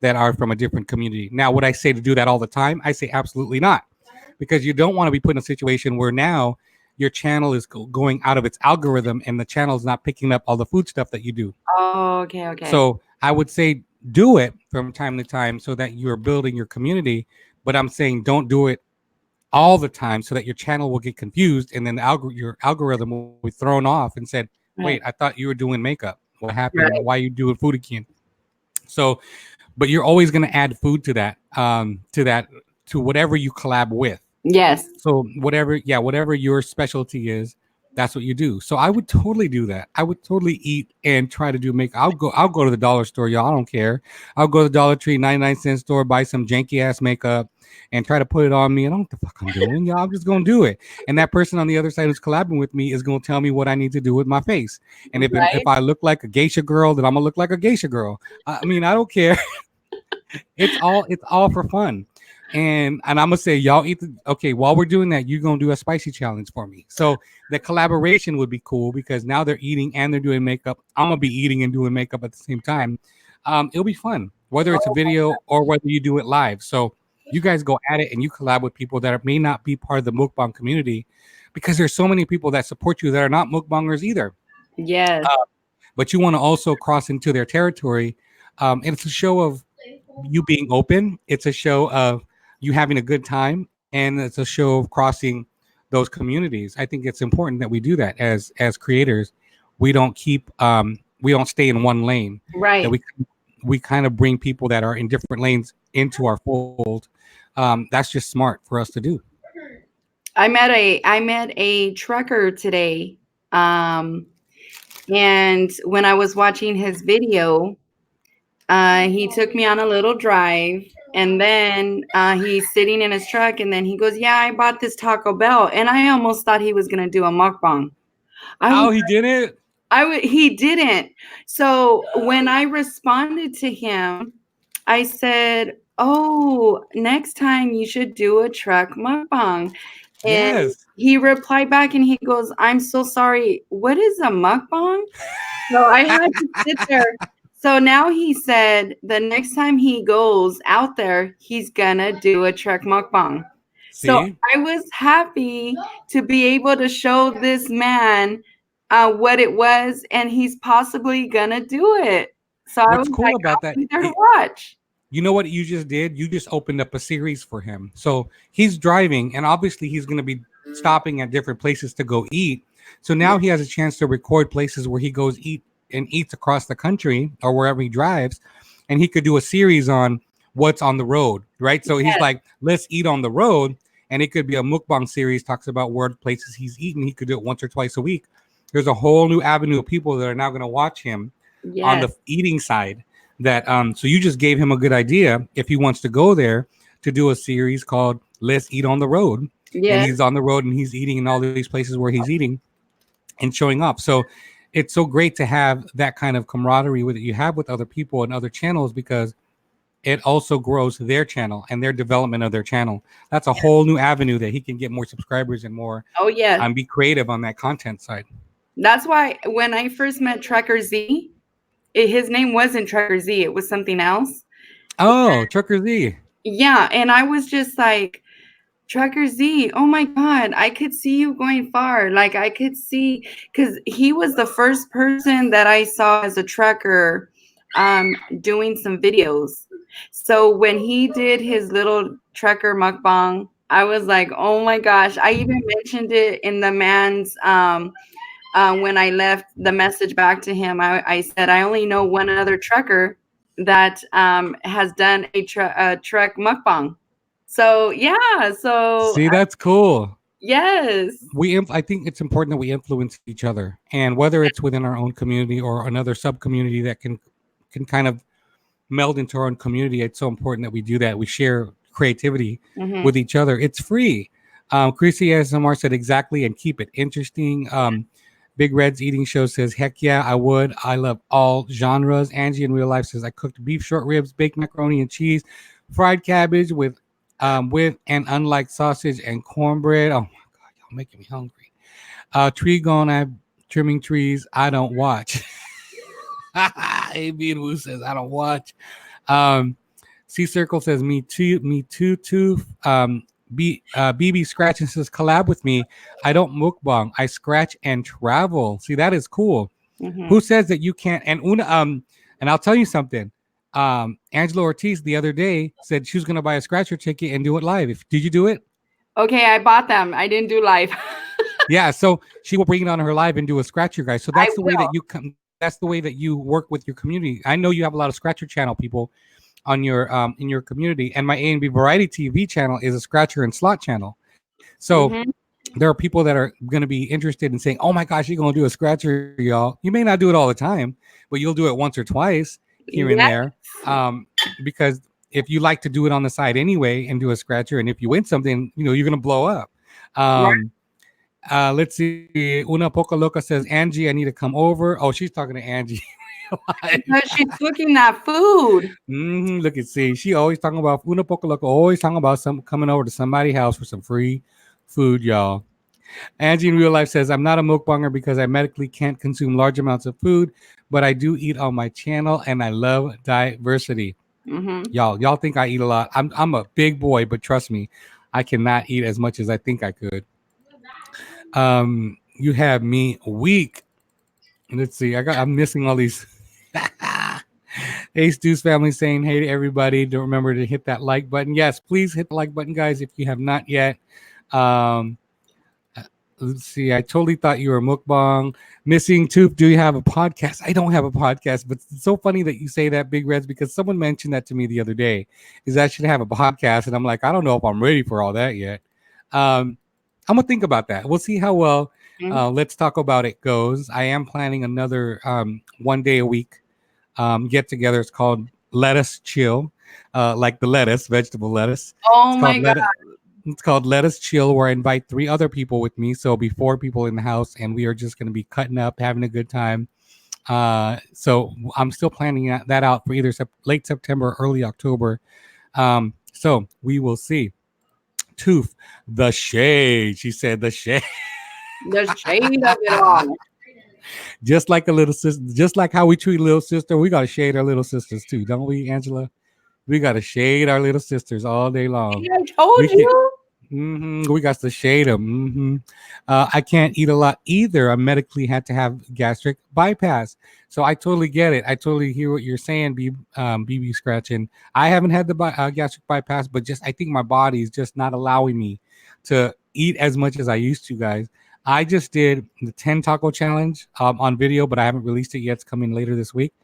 that are from a different community. Now, would I say to do that all the time? I say absolutely not, because you don't want to be put in a situation where now your channel is going out of its algorithm, and the channel is not picking up all the food stuff that you do. Oh, okay. So I would say do it from time to time so that you're building your community. But I'm saying don't do it all the time so that your channel will get confused, and then your algorithm will be thrown off and said, "Wait, Right. I thought you were doing makeup. What happened? Right. Why are you doing food again?" So, but you're always going to add food to that, to whatever you collab with. Yes. So whatever your specialty is, that's what you do. So I would totally do that. I would totally eat and try to do make. I'll go to the dollar store, y'all. I don't care. I'll go to the Dollar Tree 99-cent store, buy some janky ass makeup, and try to put it on me. I don't know what the fuck I'm doing, y'all. I'm just gonna do it. And that person on the other side who's collabing with me is gonna tell me what I need to do with my face. And if Right. I look like a geisha girl, then I'm gonna look like a geisha girl. I mean, I don't care. It's all for fun. And I'm gonna say y'all eat okay, while we're doing that, you're gonna do a spicy challenge for me. So the collaboration would be cool because now they're eating and they're doing makeup. I'm gonna be eating and doing makeup at the same time. It'll be fun, whether it's a video or whether you do it live. So you guys go at it and you collab with people that may not be part of the mukbang community, because there's so many people that support you that are not mukbangers either. Yes. But you want to also cross into their territory. And it's a show of you being open. It's a show of you having a good time, and it's a show of crossing those communities. I think it's important that we do that as creators. We don't we don't stay in one lane. Right. That we kind of bring people that are in different lanes into our fold. That's just smart for us to do. I met a trucker today. And when I was watching his video, he took me on a little drive, and then he's sitting in his truck, and then he goes, "Yeah, I bought this Taco Bell," and I almost thought he was gonna do a mukbang. He did it. He didn't. So when I responded to him, I said, "Oh, next time you should do a truck mukbang." And Yes. he replied back and he goes, "I'm so sorry. What is a mukbang?" So I had to sit there. So now he said the next time he goes out there, he's gonna do a truck mukbang. So See? I was happy to be able to show this man what it was, and he's possibly gonna do it. So I was What's cool like, about I'll that? be there to watch. You know what you just did? You just opened up a series for him. So he's driving, and obviously he's going to be stopping at different places to go eat. So now he has a chance to record places where he goes eats across the country or wherever he drives, and he could do a series on what's on the road, right? So he's like, let's eat on the road, and it could be a mukbang series, talks about where places he's eaten. He could do it once or twice a week. There's a whole new avenue of people that are now going to watch him on the eating side. That so you just gave him a good idea if he wants to go there to do a series called Let's Eat on the Road. And he's on the road and he's eating in all these places where he's eating and showing up. So it's so great to have that kind of camaraderie with it you have with other people and other channels, because it also grows their channel and their development of their channel. That's a whole new avenue that he can get more subscribers and more and be creative on that content side. That's why when I first met Trucker Z, his name wasn't Trucker Z, it was something else. Oh, Trucker Z. Yeah, and I was just like, Trucker Z, oh my God, I could see you going far. Like I could see, because he was the first person that I saw as a trucker doing some videos. So when he did his little trucker mukbang, I was like, oh my gosh. I even mentioned it in the man's when I left the message back to him. I said, I only know one other trucker that has done a truck mukbang. So yeah, so see, that's cool. Yes, I think it's important that we influence each other, and whether it's within our own community or another sub community that can kind of meld into our own community. It's so important that we do that. We share creativity with each other. It's free. Chrissy ASMR said exactly, and keep it interesting. Big Red's eating show says, heck yeah, I would. I love all genres. Angie in real life says, I cooked beef short ribs, baked macaroni and cheese, fried cabbage with and unlike sausage and cornbread. Oh my God, y'all making me hungry. Tree gone, I'm trimming trees. I don't watch. AB and Woo says, I don't watch. C Circle says, me too. BB Scratch and says collab with me. I don't mukbang. I scratch and travel. See, that is cool. Mhm. Who says that you can't? And and I'll tell you something. Angela Ortiz the other day said she was gonna buy a scratcher ticket and do it live. Did you do it? Okay, I bought them. I didn't do live. Yeah, so she will bring it on her live and do a scratcher, guys. So I that's the way will. that you come. That's the way that you work with your community. I know you have a lot of scratcher channel people on your in your community, and my A&B Variety TV channel is a scratcher and slot channel. So Mhm. there are people that are going to be interested in saying, "Oh my gosh, you're going to do a scratcher, y'all." You may not do it all the time, but you'll do it once or twice here and Yes. there, because if you like to do it on the side anyway and do a scratcher, and if you win something, you're going to blow up. Right. Um, let's see. Una Poca Loca says, Angie, I need to come over. Oh, she's talking to Angie. Because she's cooking that food. Look at see. She always talking about Una Poca Loca, always talking about some coming over to somebody's house for some free food, y'all. Angie in real life says, I'm not a mukbanger because I medically can't consume large amounts of food, but I do eat on my channel and I love diversity. Mhm. Y'all think I eat a lot. I'm a big boy, but trust me, I cannot eat as much as I think I could. You have me weak. Let's see. I'm missing all these. Ace Deuce family saying hey to everybody. Don't remember to hit that like button. Yes, please hit the like button, guys, if you have not yet. Um, let's see. I totally thought you were mukbang. Missing Tooth, do you have a podcast? I don't have a podcast, but it's so funny that you say that, Big Reds, because someone mentioned that to me the other day. Is I should have a podcast, and I'm like, I don't know if I'm ready for all that yet. Um, I'm gonna think about that. We'll see how well Mhm. Let's Talk About It goes. I am planning another 1 day a week get together. It's called Let Us Chill, like the lettuce, vegetable lettuce. Oh It's my called God. It's called Let Us Chill, where I invite 3 other people with me. So it'll be 4 people in the house, and we are just going to be cutting up, having a good time. So I'm still planning that out for either late September or early October. So we will see. Tooth, the shade. She said the shade. The shade of it all. Just like a little sister, just like how we treat little sister, we got to shade our little sisters too, don't we, Angela? We got to shade our little sisters all day long. I told We can, you. we got to shade them. I can't eat a lot either. I medically had to have gastric bypass, so I totally get it. I totally hear what you're saying, BB Scratching. I haven't had the gastric bypass, but just I think my body is just not allowing me to eat as much as I used to, guys. I just did the 10 taco challenge on video, but I haven't released it yet. It's coming later this week.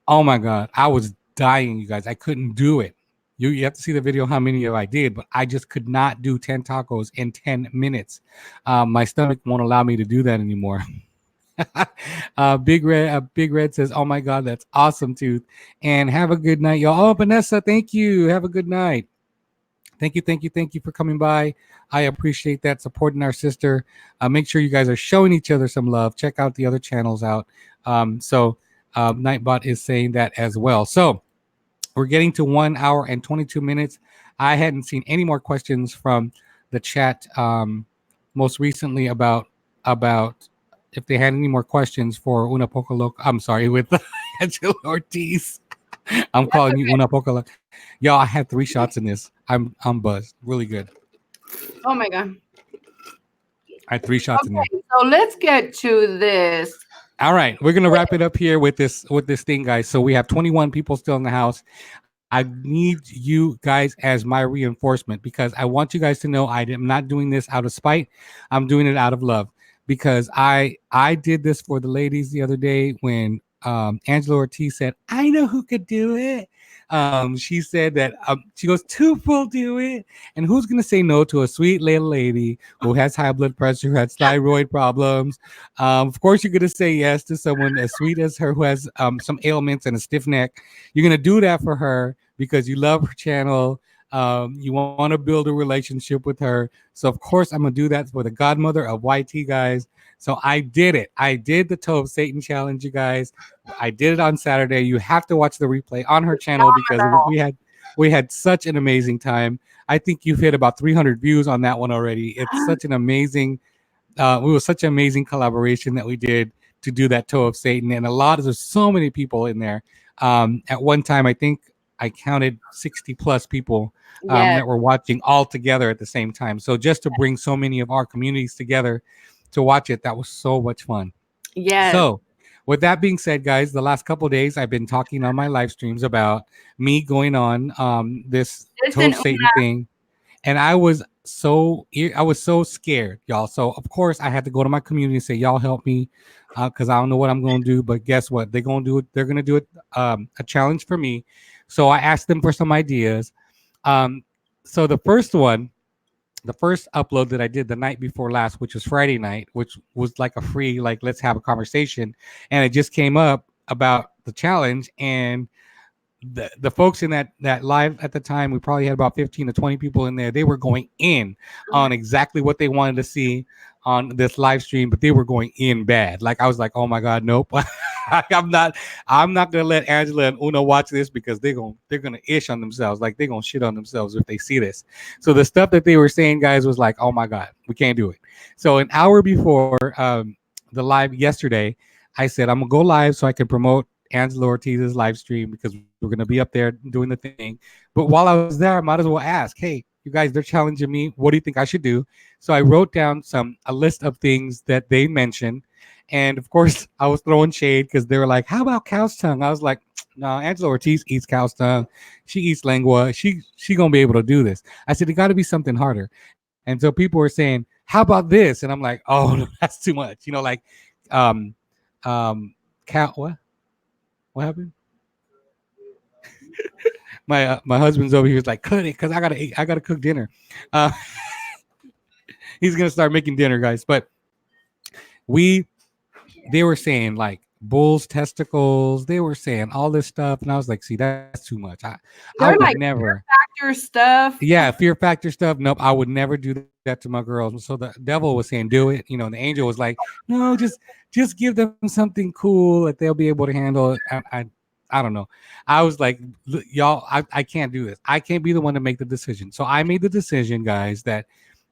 Oh my god, I was dying, you guys. I couldn't do it. You have to see the video how many of I did, but I just could not do 10 tacos in 10 minutes. My stomach won't allow me to do that anymore. Big Red says, "Oh my God, that's awesome, Tooth." And have a good night, y'all. Oh, Vanessa, thank you. Have a good night. Thank you for coming by. I appreciate that, supporting our sister. Make sure you guys are showing each other some love. Check out the other channels out. Nightbot is saying that as well. So we're getting to 1 hour and 22 minutes. I hadn't seen any more questions from the chat most recently about if they had any more questions for Una Poca Loca. I'm sorry, with Angela Ortiz. I'm calling you Una Poca Loca. Y'all, I had 3 shots in this. I'm buzzed. Really good. Oh my God. I had 3 shots in there. Okay, so let's get to this. All right, we're gonna wrap it up here with this thing, guys. So we have 21 people still in the house. I need you guys as my reinforcement because I want you guys to know I am not doing this out of spite. I'm doing it out of love because I did this for the ladies the other day when Angela Ortiz said, "I know who could do it." She said that she goes, "Tooth will do it," and who's gonna say no to a sweet little lady who has high blood pressure, who has thyroid problems? Of course, you're gonna say yes to someone as sweet as her who has some ailments and a stiff neck. You're gonna do that for her because you love her channel. You want to build a relationship with her. So of course I'm gonna do that for the godmother of YT, guys. So I did it. I did the Toe of Satan challenge, you guys. I did it on Saturday. You have to watch the replay on her channel because we had such an amazing time. I think you've hit about 300 views on that one already. It's such an amazing we was such an amazing collaboration that we did to do that Toe of Satan, and there's so many people in there. At one time, I think I counted 60 plus people Yes. that were watching all together at the same time. So just to bring so many of our communities together to watch it, that was so much fun. Yes. So, with that being said, guys, the last couple of days I've been talking on my live streams about me going on this Listen, toast Satan thing, and I was so scared, y'all. So of course I had to go to my community and say, y'all help me, because I don't know what I'm going to do. But guess what? They're going to do it. They're going to do it a challenge for me. So I asked them for some ideas. Um, so the first upload that I did the night before last, which was Friday night, which was like a free, like, let's have a conversation. And it just came up about the challenge. And the folks in that live at the time, we probably had about 15 to 20 people in there. They were going in on exactly what they wanted to see on this live stream, but they were going in bad. Like, I was like, oh my God, nope. I'm not gonna let Angela and Uno watch this, because they're gonna ish on themselves. Like, they're gonna shit on themselves if they see this. So the stuff that they were saying, guys, was like, oh my God, we can't do it. So an hour before the live yesterday, I said, I'm gonna go live so I can promote Angela Ortiz's live stream, because we're going to be up there doing the thing. But while I was there, I might as well ask, hey, you guys, they're challenging me. What do you think I should do? So I wrote down a list of things that they mentioned. And of course, I was throwing shade, because they were like, how about cow's tongue? I was like, no, Angela Ortiz eats cow's tongue. She eats lengua. She going to be able to do this. I said, it got to be something harder. And so people were saying, how about this? And I'm like, oh, no, that's too much. Like, um, cow, what happened? My husband's over here. He's like, cut it, because I gotta cook dinner. Uh, he's gonna start making dinner, guys. But they were saying like bull's testicles. They were saying all this stuff, and I was like, see, that's too much. I they're would like never. Fear stuff. Yeah, fear factor stuff. Nope, I would never do that to my girls. So the devil was saying, do it. And the angel was like, no, just give them something cool that they'll be able to handle it. I don't know. I was like, y'all, I can't do this. I can't be the one to make the decision. So I made the decision, guys, that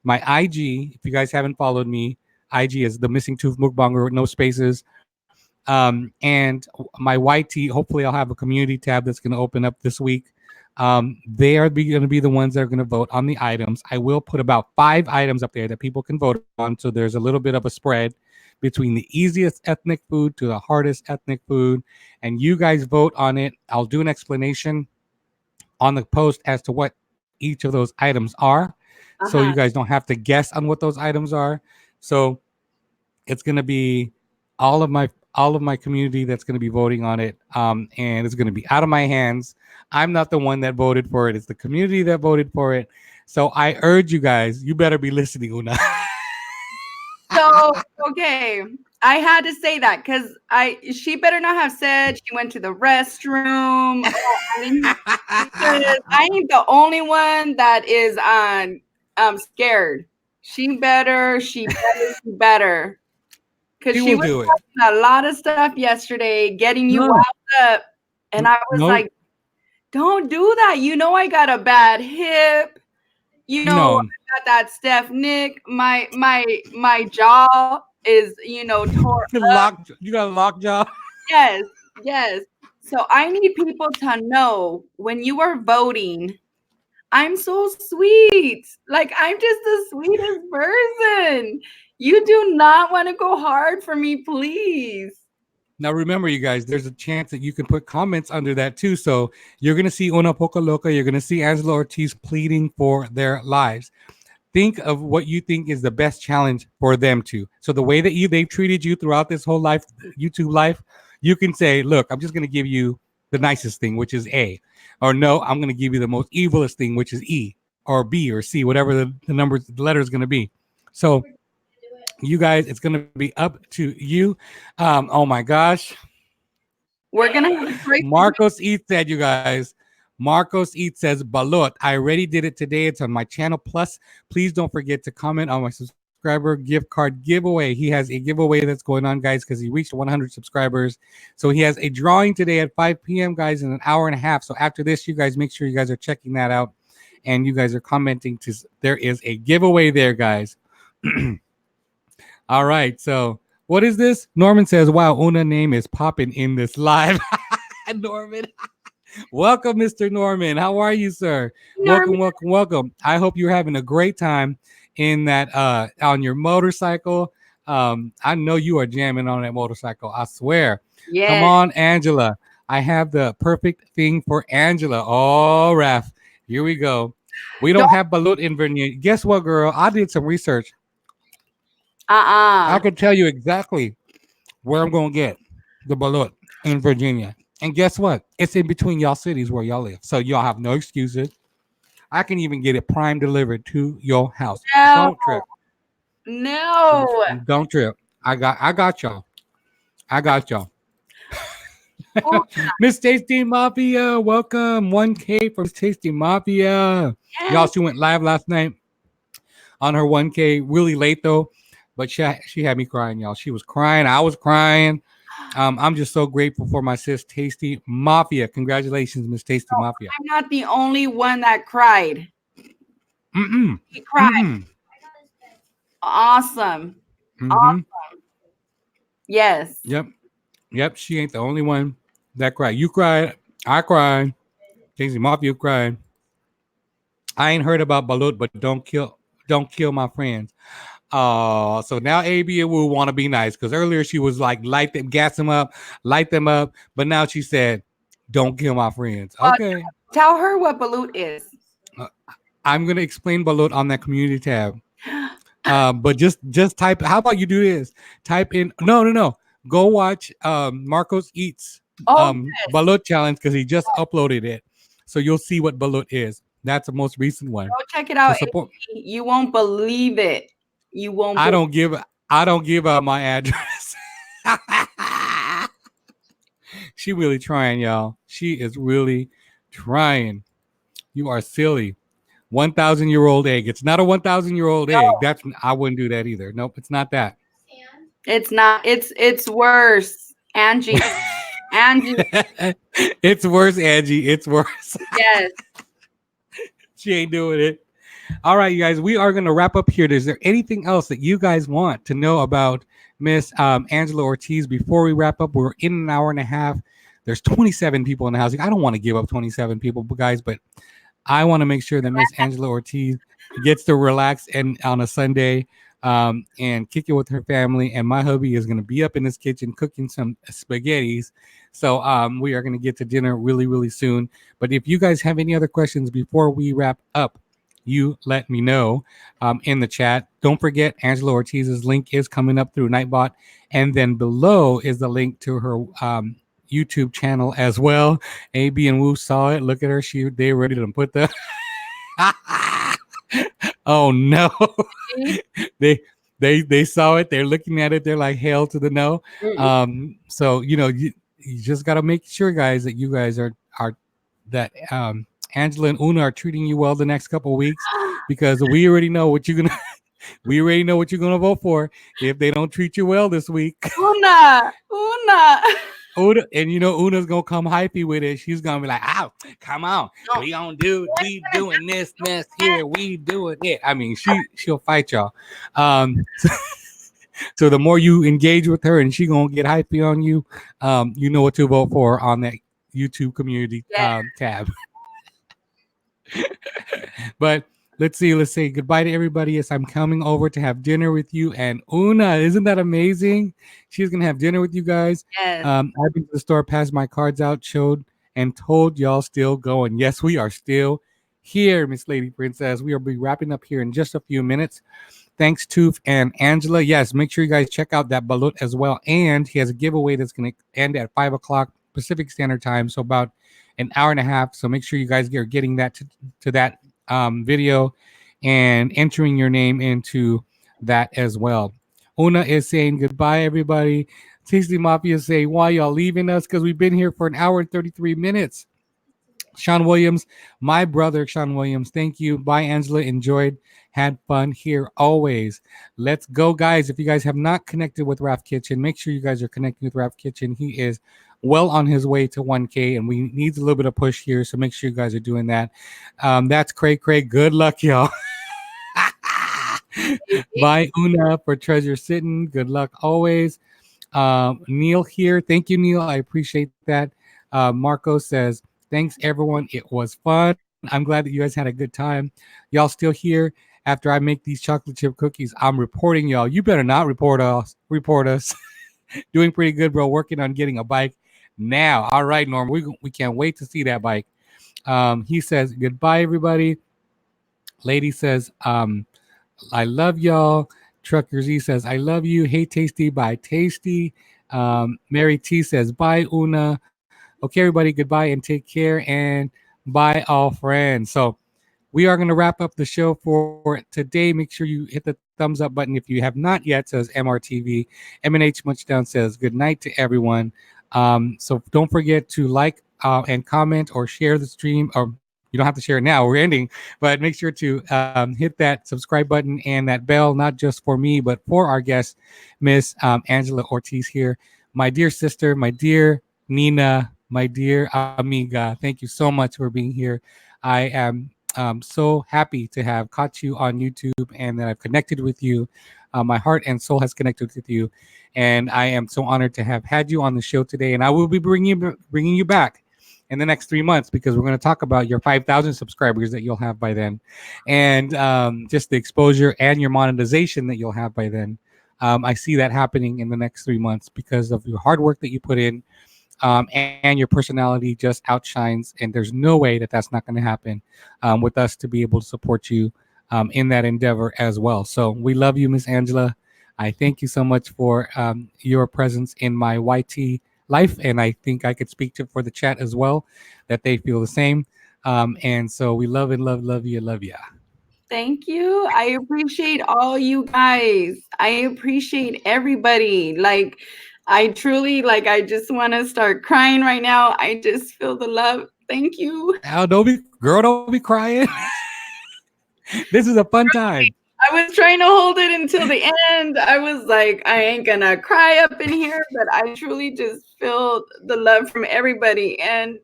my IG, if you guys haven't followed me, IG is the Missing Tooth Mukbanger with no spaces. And my YT, hopefully I'll have a community tab that's going to open up this week. They are going to be the ones that are going to vote on the items. I will put about 5 items up there that people can vote on. So there's a little bit of a spread between the easiest ethnic food to the hardest ethnic food. And you guys vote on it. I'll do an explanation on the post as to what each of those items are. So you guys don't have to guess on what those items are. So it's going to be all of my community that's going to be voting on it. And it's going to be out of my hands. I'm not the one that voted for it. It's the community that voted for it. So I urge you guys, you better be listening, Una. So, okay, I had to say that because she better not have said she went to the restroom. Because I ain't the only one that is scared. She better. Because she was doing a lot of stuff yesterday, getting you wound up. And I was like, don't do that. I got a bad hip. I got that Steph Nick. My jaw is, tore up. You got a locked jaw? Yes. So I need people to know when you are voting, I'm so sweet. Like, I'm just the sweetest person. You do not want to go hard for me, please. Now, remember, you guys, there's a chance that you can put comments under that, too. So you're going to see Una Poca Loca. You're going to see Angela Ortiz pleading for their lives. Think of what you think is the best challenge for them to. So the way that they've treated you throughout this whole YouTube life, you can say, look, I'm just going to give you the nicest thing, which is A. Or no, I'm going to give you the most evilest thing, which is E or B or C, whatever the letter is going to be. So you guys, it's going to be up to you. Oh my gosh. We're going to have a great Marcos Eat said, you guys. Marcos Eat says, Balot, I already did it today. It's on my channel. Plus, please don't forget to comment on my subscriber gift card giveaway. He has a giveaway that's going on, guys, because he reached 100 subscribers. So he has a drawing today at 5 p.m., guys, in an hour and a half. So after this, you guys make sure you guys are checking that out. And you guys are commenting. There is a giveaway there, guys. All right. So what is this? Norman says, wow, Una name is popping in this live. Norman. Welcome, Mr. Norman. How are you, sir? Norman. Welcome, welcome, welcome. I hope you're having a great time in that on your motorcycle. I know you are jamming on that motorcycle. I swear. Come Yes. on, Angela. I have the perfect thing for Angela. Oh, Raf. Here we go. We don't Don't. have balut in Virginia. Guess what, girl? I did some research. I Uh-uh. can tell you exactly where I'm going to get the balut in Virginia. And guess what? It's in between y'all cities where y'all live. So y'all have no excuses. I can even get it prime delivered to your house. No. Don't trip. No. Don't trip. I got y'all. I got y'all. Oh, Miss Tasty Mafia, welcome. 1K from Tasty Mafia. Y'all, yes. she went live last night on her 1K, really late though. But she had me crying, y'all. She was crying. I was crying. I'm just so grateful for my sis, Tasty Mafia. Congratulations, Miss Tasty Mafia. I'm not the only one that cried. Mm-mm. He cried. Mm-mm. Awesome. Mm-hmm. Yes. Yep. Yep. She ain't the only one that cried. You cried. I cried. Tasty Mafia cried. I ain't heard about Balut, but don't kill my friends. So now AB and Woo want to be nice because earlier she was like light them, gas them up, light them up, but now she said, "Don't kill my friends." Well, Okay, tell her what balut is. uh, I'm gonna explain Balut on that community tab. But just type. How about you do this? Type in no. Go watch Marcos Eats Oh, Balut challenge because he just uploaded it, so you'll see what Balut is. That's the most recent one. go check it So out. support. You won't believe it. You won't I believe don't give I don't give out my address. She really trying, y'all. She is really trying. You are silly. 1,000-year-old egg. It's not a 1,000-year-old egg. That's I wouldn't do that either. Nope, it's not that. it's not. It's worse. Angie. Angie. It's worse, Angie. It's worse. Yes. She ain't doing it. All right, you guys, we are going to wrap up here. Is there anything else that you guys want to know about Miss Angela Ortiz before we wrap up? We're in an hour and a half. There's 27 people in the house. I don't want to give up 27 people, guys, but I want to make sure that Miss Angela Ortiz gets to relax and on a Sunday and kick it with her family. And my hubby is going to be up in his kitchen cooking some spaghettis. So we are going to get to dinner really, really soon. But if you guys have any other questions before we wrap up, you let me know in the chat. Don't forget, Angela Ortiz's link is coming up through Nightbot. And then below is the link to her YouTube channel as well. AB and Woo saw it. Look at her. They ready to put the oh no. they saw it. They're looking at it. They're like hell to the no. So you just gotta make sure, guys, that you guys are that Angela and Una are treating you well the next couple of weeks because we already know what you're gonna vote for if they don't treat you well this week. Una. Una, and Una's gonna come hypey with it. She's gonna be like, "Oh, come on, we doing this here, we doing it." I mean, she'll fight y'all. So the more you engage with her, and she gonna get hypey on you, you know what to vote for on that YouTube community tab. But let's say goodbye to everybody. Yes, I'm coming over to have dinner with you and Una. Isn't that amazing? She's gonna have dinner with you guys. Yes. I've been to the store, passed my cards out, showed and told y'all still going. Yes, we are still here, Miss Lady Princess. We will be wrapping up here in just a few minutes. Thanks, Toof and Angela. Yes, make sure you guys check out that balut as well. And he has a giveaway that's going to end at 5 o'clock Pacific Standard Time, so about an hour and a half. So make sure you guys are getting that to that video and entering your name into that as well. Una is saying goodbye, everybody. Tasty Mafia is saying, why y'all leaving us? Because we've been here for an hour and 33 minutes. Sean Williams, my brother, Sean Williams, thank you. Bye, Angela. Enjoyed, had fun here always. Let's go, guys. If you guys have not connected with Raf Kitchen, make sure you guys are connecting with Raf Kitchen. He is well on his way to 1K, and we need a little bit of push here, so make sure you guys are doing that. That's Craig. Good luck, y'all. Bye, Una, for Treasure Sitting. Good luck always. Neil here. Thank you, Neil. I appreciate that. Marco says, Thanks, everyone. It was fun. I'm glad that you guys had a good time. Y'all still here after I make these chocolate chip cookies. I'm reporting y'all. You better not report us. Report us. Doing pretty good, bro. Working on getting a bike now. All right, Norm. We can't wait to see that bike. He says goodbye, everybody. Lady says, I love y'all. Trucker Z says, I love you. Hey, Tasty, bye, Tasty. Mary T says, bye, Una. Okay, everybody, goodbye and take care. And bye, all friends. So we are going to wrap up the show for today. Make sure you hit the thumbs up button if you have not yet, says MRTV. MNH Munchdown says, good night to everyone. So don't forget to like and comment or share the stream, or you don't have to share it now. We're ending, but make sure to hit that subscribe button and that bell, not just for me, but for our guest, Miss Angela Ortiz here. My dear sister, my dear Nina, my dear Amiga, thank you so much for being here. I am so happy to have caught you on YouTube and that I've connected with you. My heart and soul has connected with you, and I am so honored to have had you on the show today. And I will be bringing you back in the next 3 months because we're going to talk about your 5,000 subscribers that you'll have by then, and just the exposure and your monetization that you'll have by then. I see that happening in the next 3 months because of your hard work that you put in, and your personality just outshines. And there's no way that that's not going to happen with us to be able to support you in that endeavor as well. So we love you, Miss Angela. I thank you so much for your presence in my YT life, and I think I could speak to for the chat as well that they feel the same. And so we love and love you, love you. Thank you. I appreciate all you guys. I appreciate everybody. Like, I truly, like, I just want to start crying right now. I just feel the love. Thank you. Al, don't be crying. This is a fun time. I was trying to hold it until the end. I was like, I ain't gonna cry up in here, but I truly just feel the love from everybody. And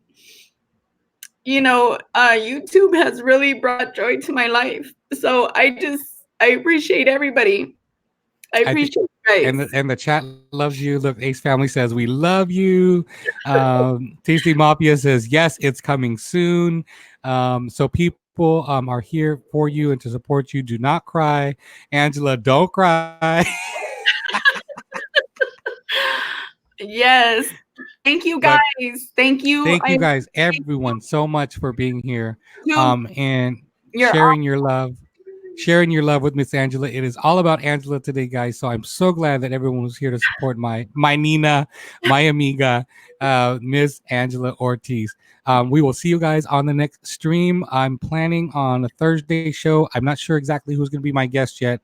YouTube has really brought joy to my life. So I appreciate everybody. I appreciate you guys. And the chat loves you. Look, Ace Family says we love you. Tasty Mafia says yes, it's coming soon. So people are here for you and to support you. Do not cry, Angela. Don't cry. Yes. Thank you guys. Thank you. Thank you guys, everyone, so much for being here and You're sharing your love. Sharing your love with Miss Angela. It is all about Angela today, guys. So I'm so glad that everyone was here to support my Nina, my Amiga, Miss Angela Ortiz. We will see you guys on the next stream. I'm planning on a Thursday show. I'm not sure exactly who's going to be my guest yet,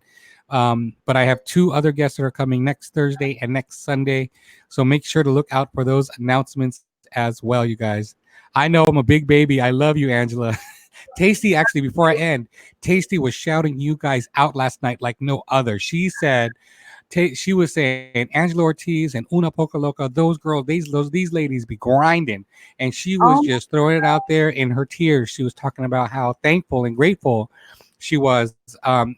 but I have 2 other guests that are coming next Thursday and next Sunday. So make sure to look out for those announcements as well, you guys. I know I'm a big baby. I love you, Angela. Tasty, actually, before I end, Tasty was shouting you guys out last night like no other. She said, she was saying, Angela Ortiz and Una Poca Loca, those girls, these ladies be grinding. And she was just throwing it out there in her tears. She was talking about how thankful and grateful she was.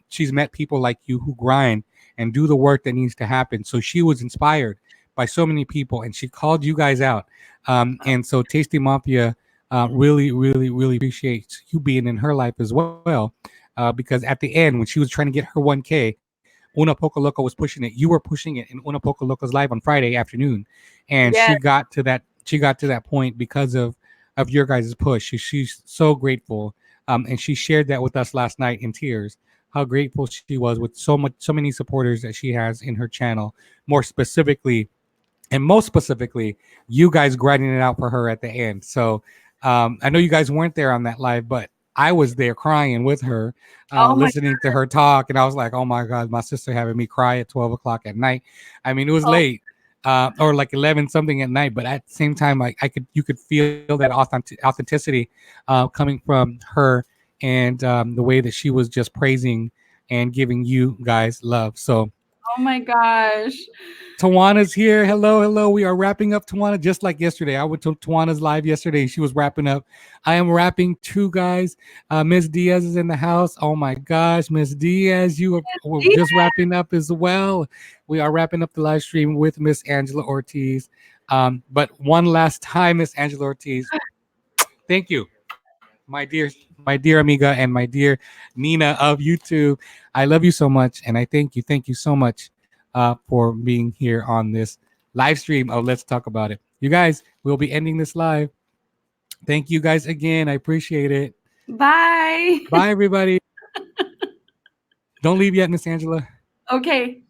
She's met people like you who grind and do the work that needs to happen. So she was inspired by so many people, and she called you guys out. And so Tasty Mafia really, really, really appreciates you being in her life as well. Because at the end, when she was trying to get her 1K, Una Poca Loca was pushing it. You were pushing it in Una Poca Loca's live on Friday afternoon, and she got to that. She got to that point because of your guys' push. She's so grateful, and she shared that with us last night in tears. How grateful she was with so many supporters that she has in her channel. More specifically, and most specifically, you guys grinding it out for her at the end. So I know you guys weren't there on that live, but I was there crying with her, listening to her talk. And I was like, oh my God, my sister having me cry at 12 o'clock at night. I mean, it was late, or like 11 something at night. But at the same time, you could feel that authenticity coming from her, and the way that she was just praising and giving you guys love. So, oh my gosh. Tawana's here. Hello. We are wrapping up, Tawana, just like yesterday. I went to Tawana's live yesterday. She was wrapping up. I am wrapping too, guys. Miss Diaz is in the house. Oh my gosh, Miss Diaz, you are just wrapping up as well. We are wrapping up the live stream with Miss Angela Ortiz. But one last time, Miss Angela Ortiz, Thank you, my dear Amiga, and my dear Nina of YouTube. I love you so much, and I thank you so much for being here on this live stream of Let's Talk About It. You guys, we'll be ending this live. Thank you guys again. I appreciate it. Bye. Bye, everybody. Don't leave yet, Miss Angela. Okay.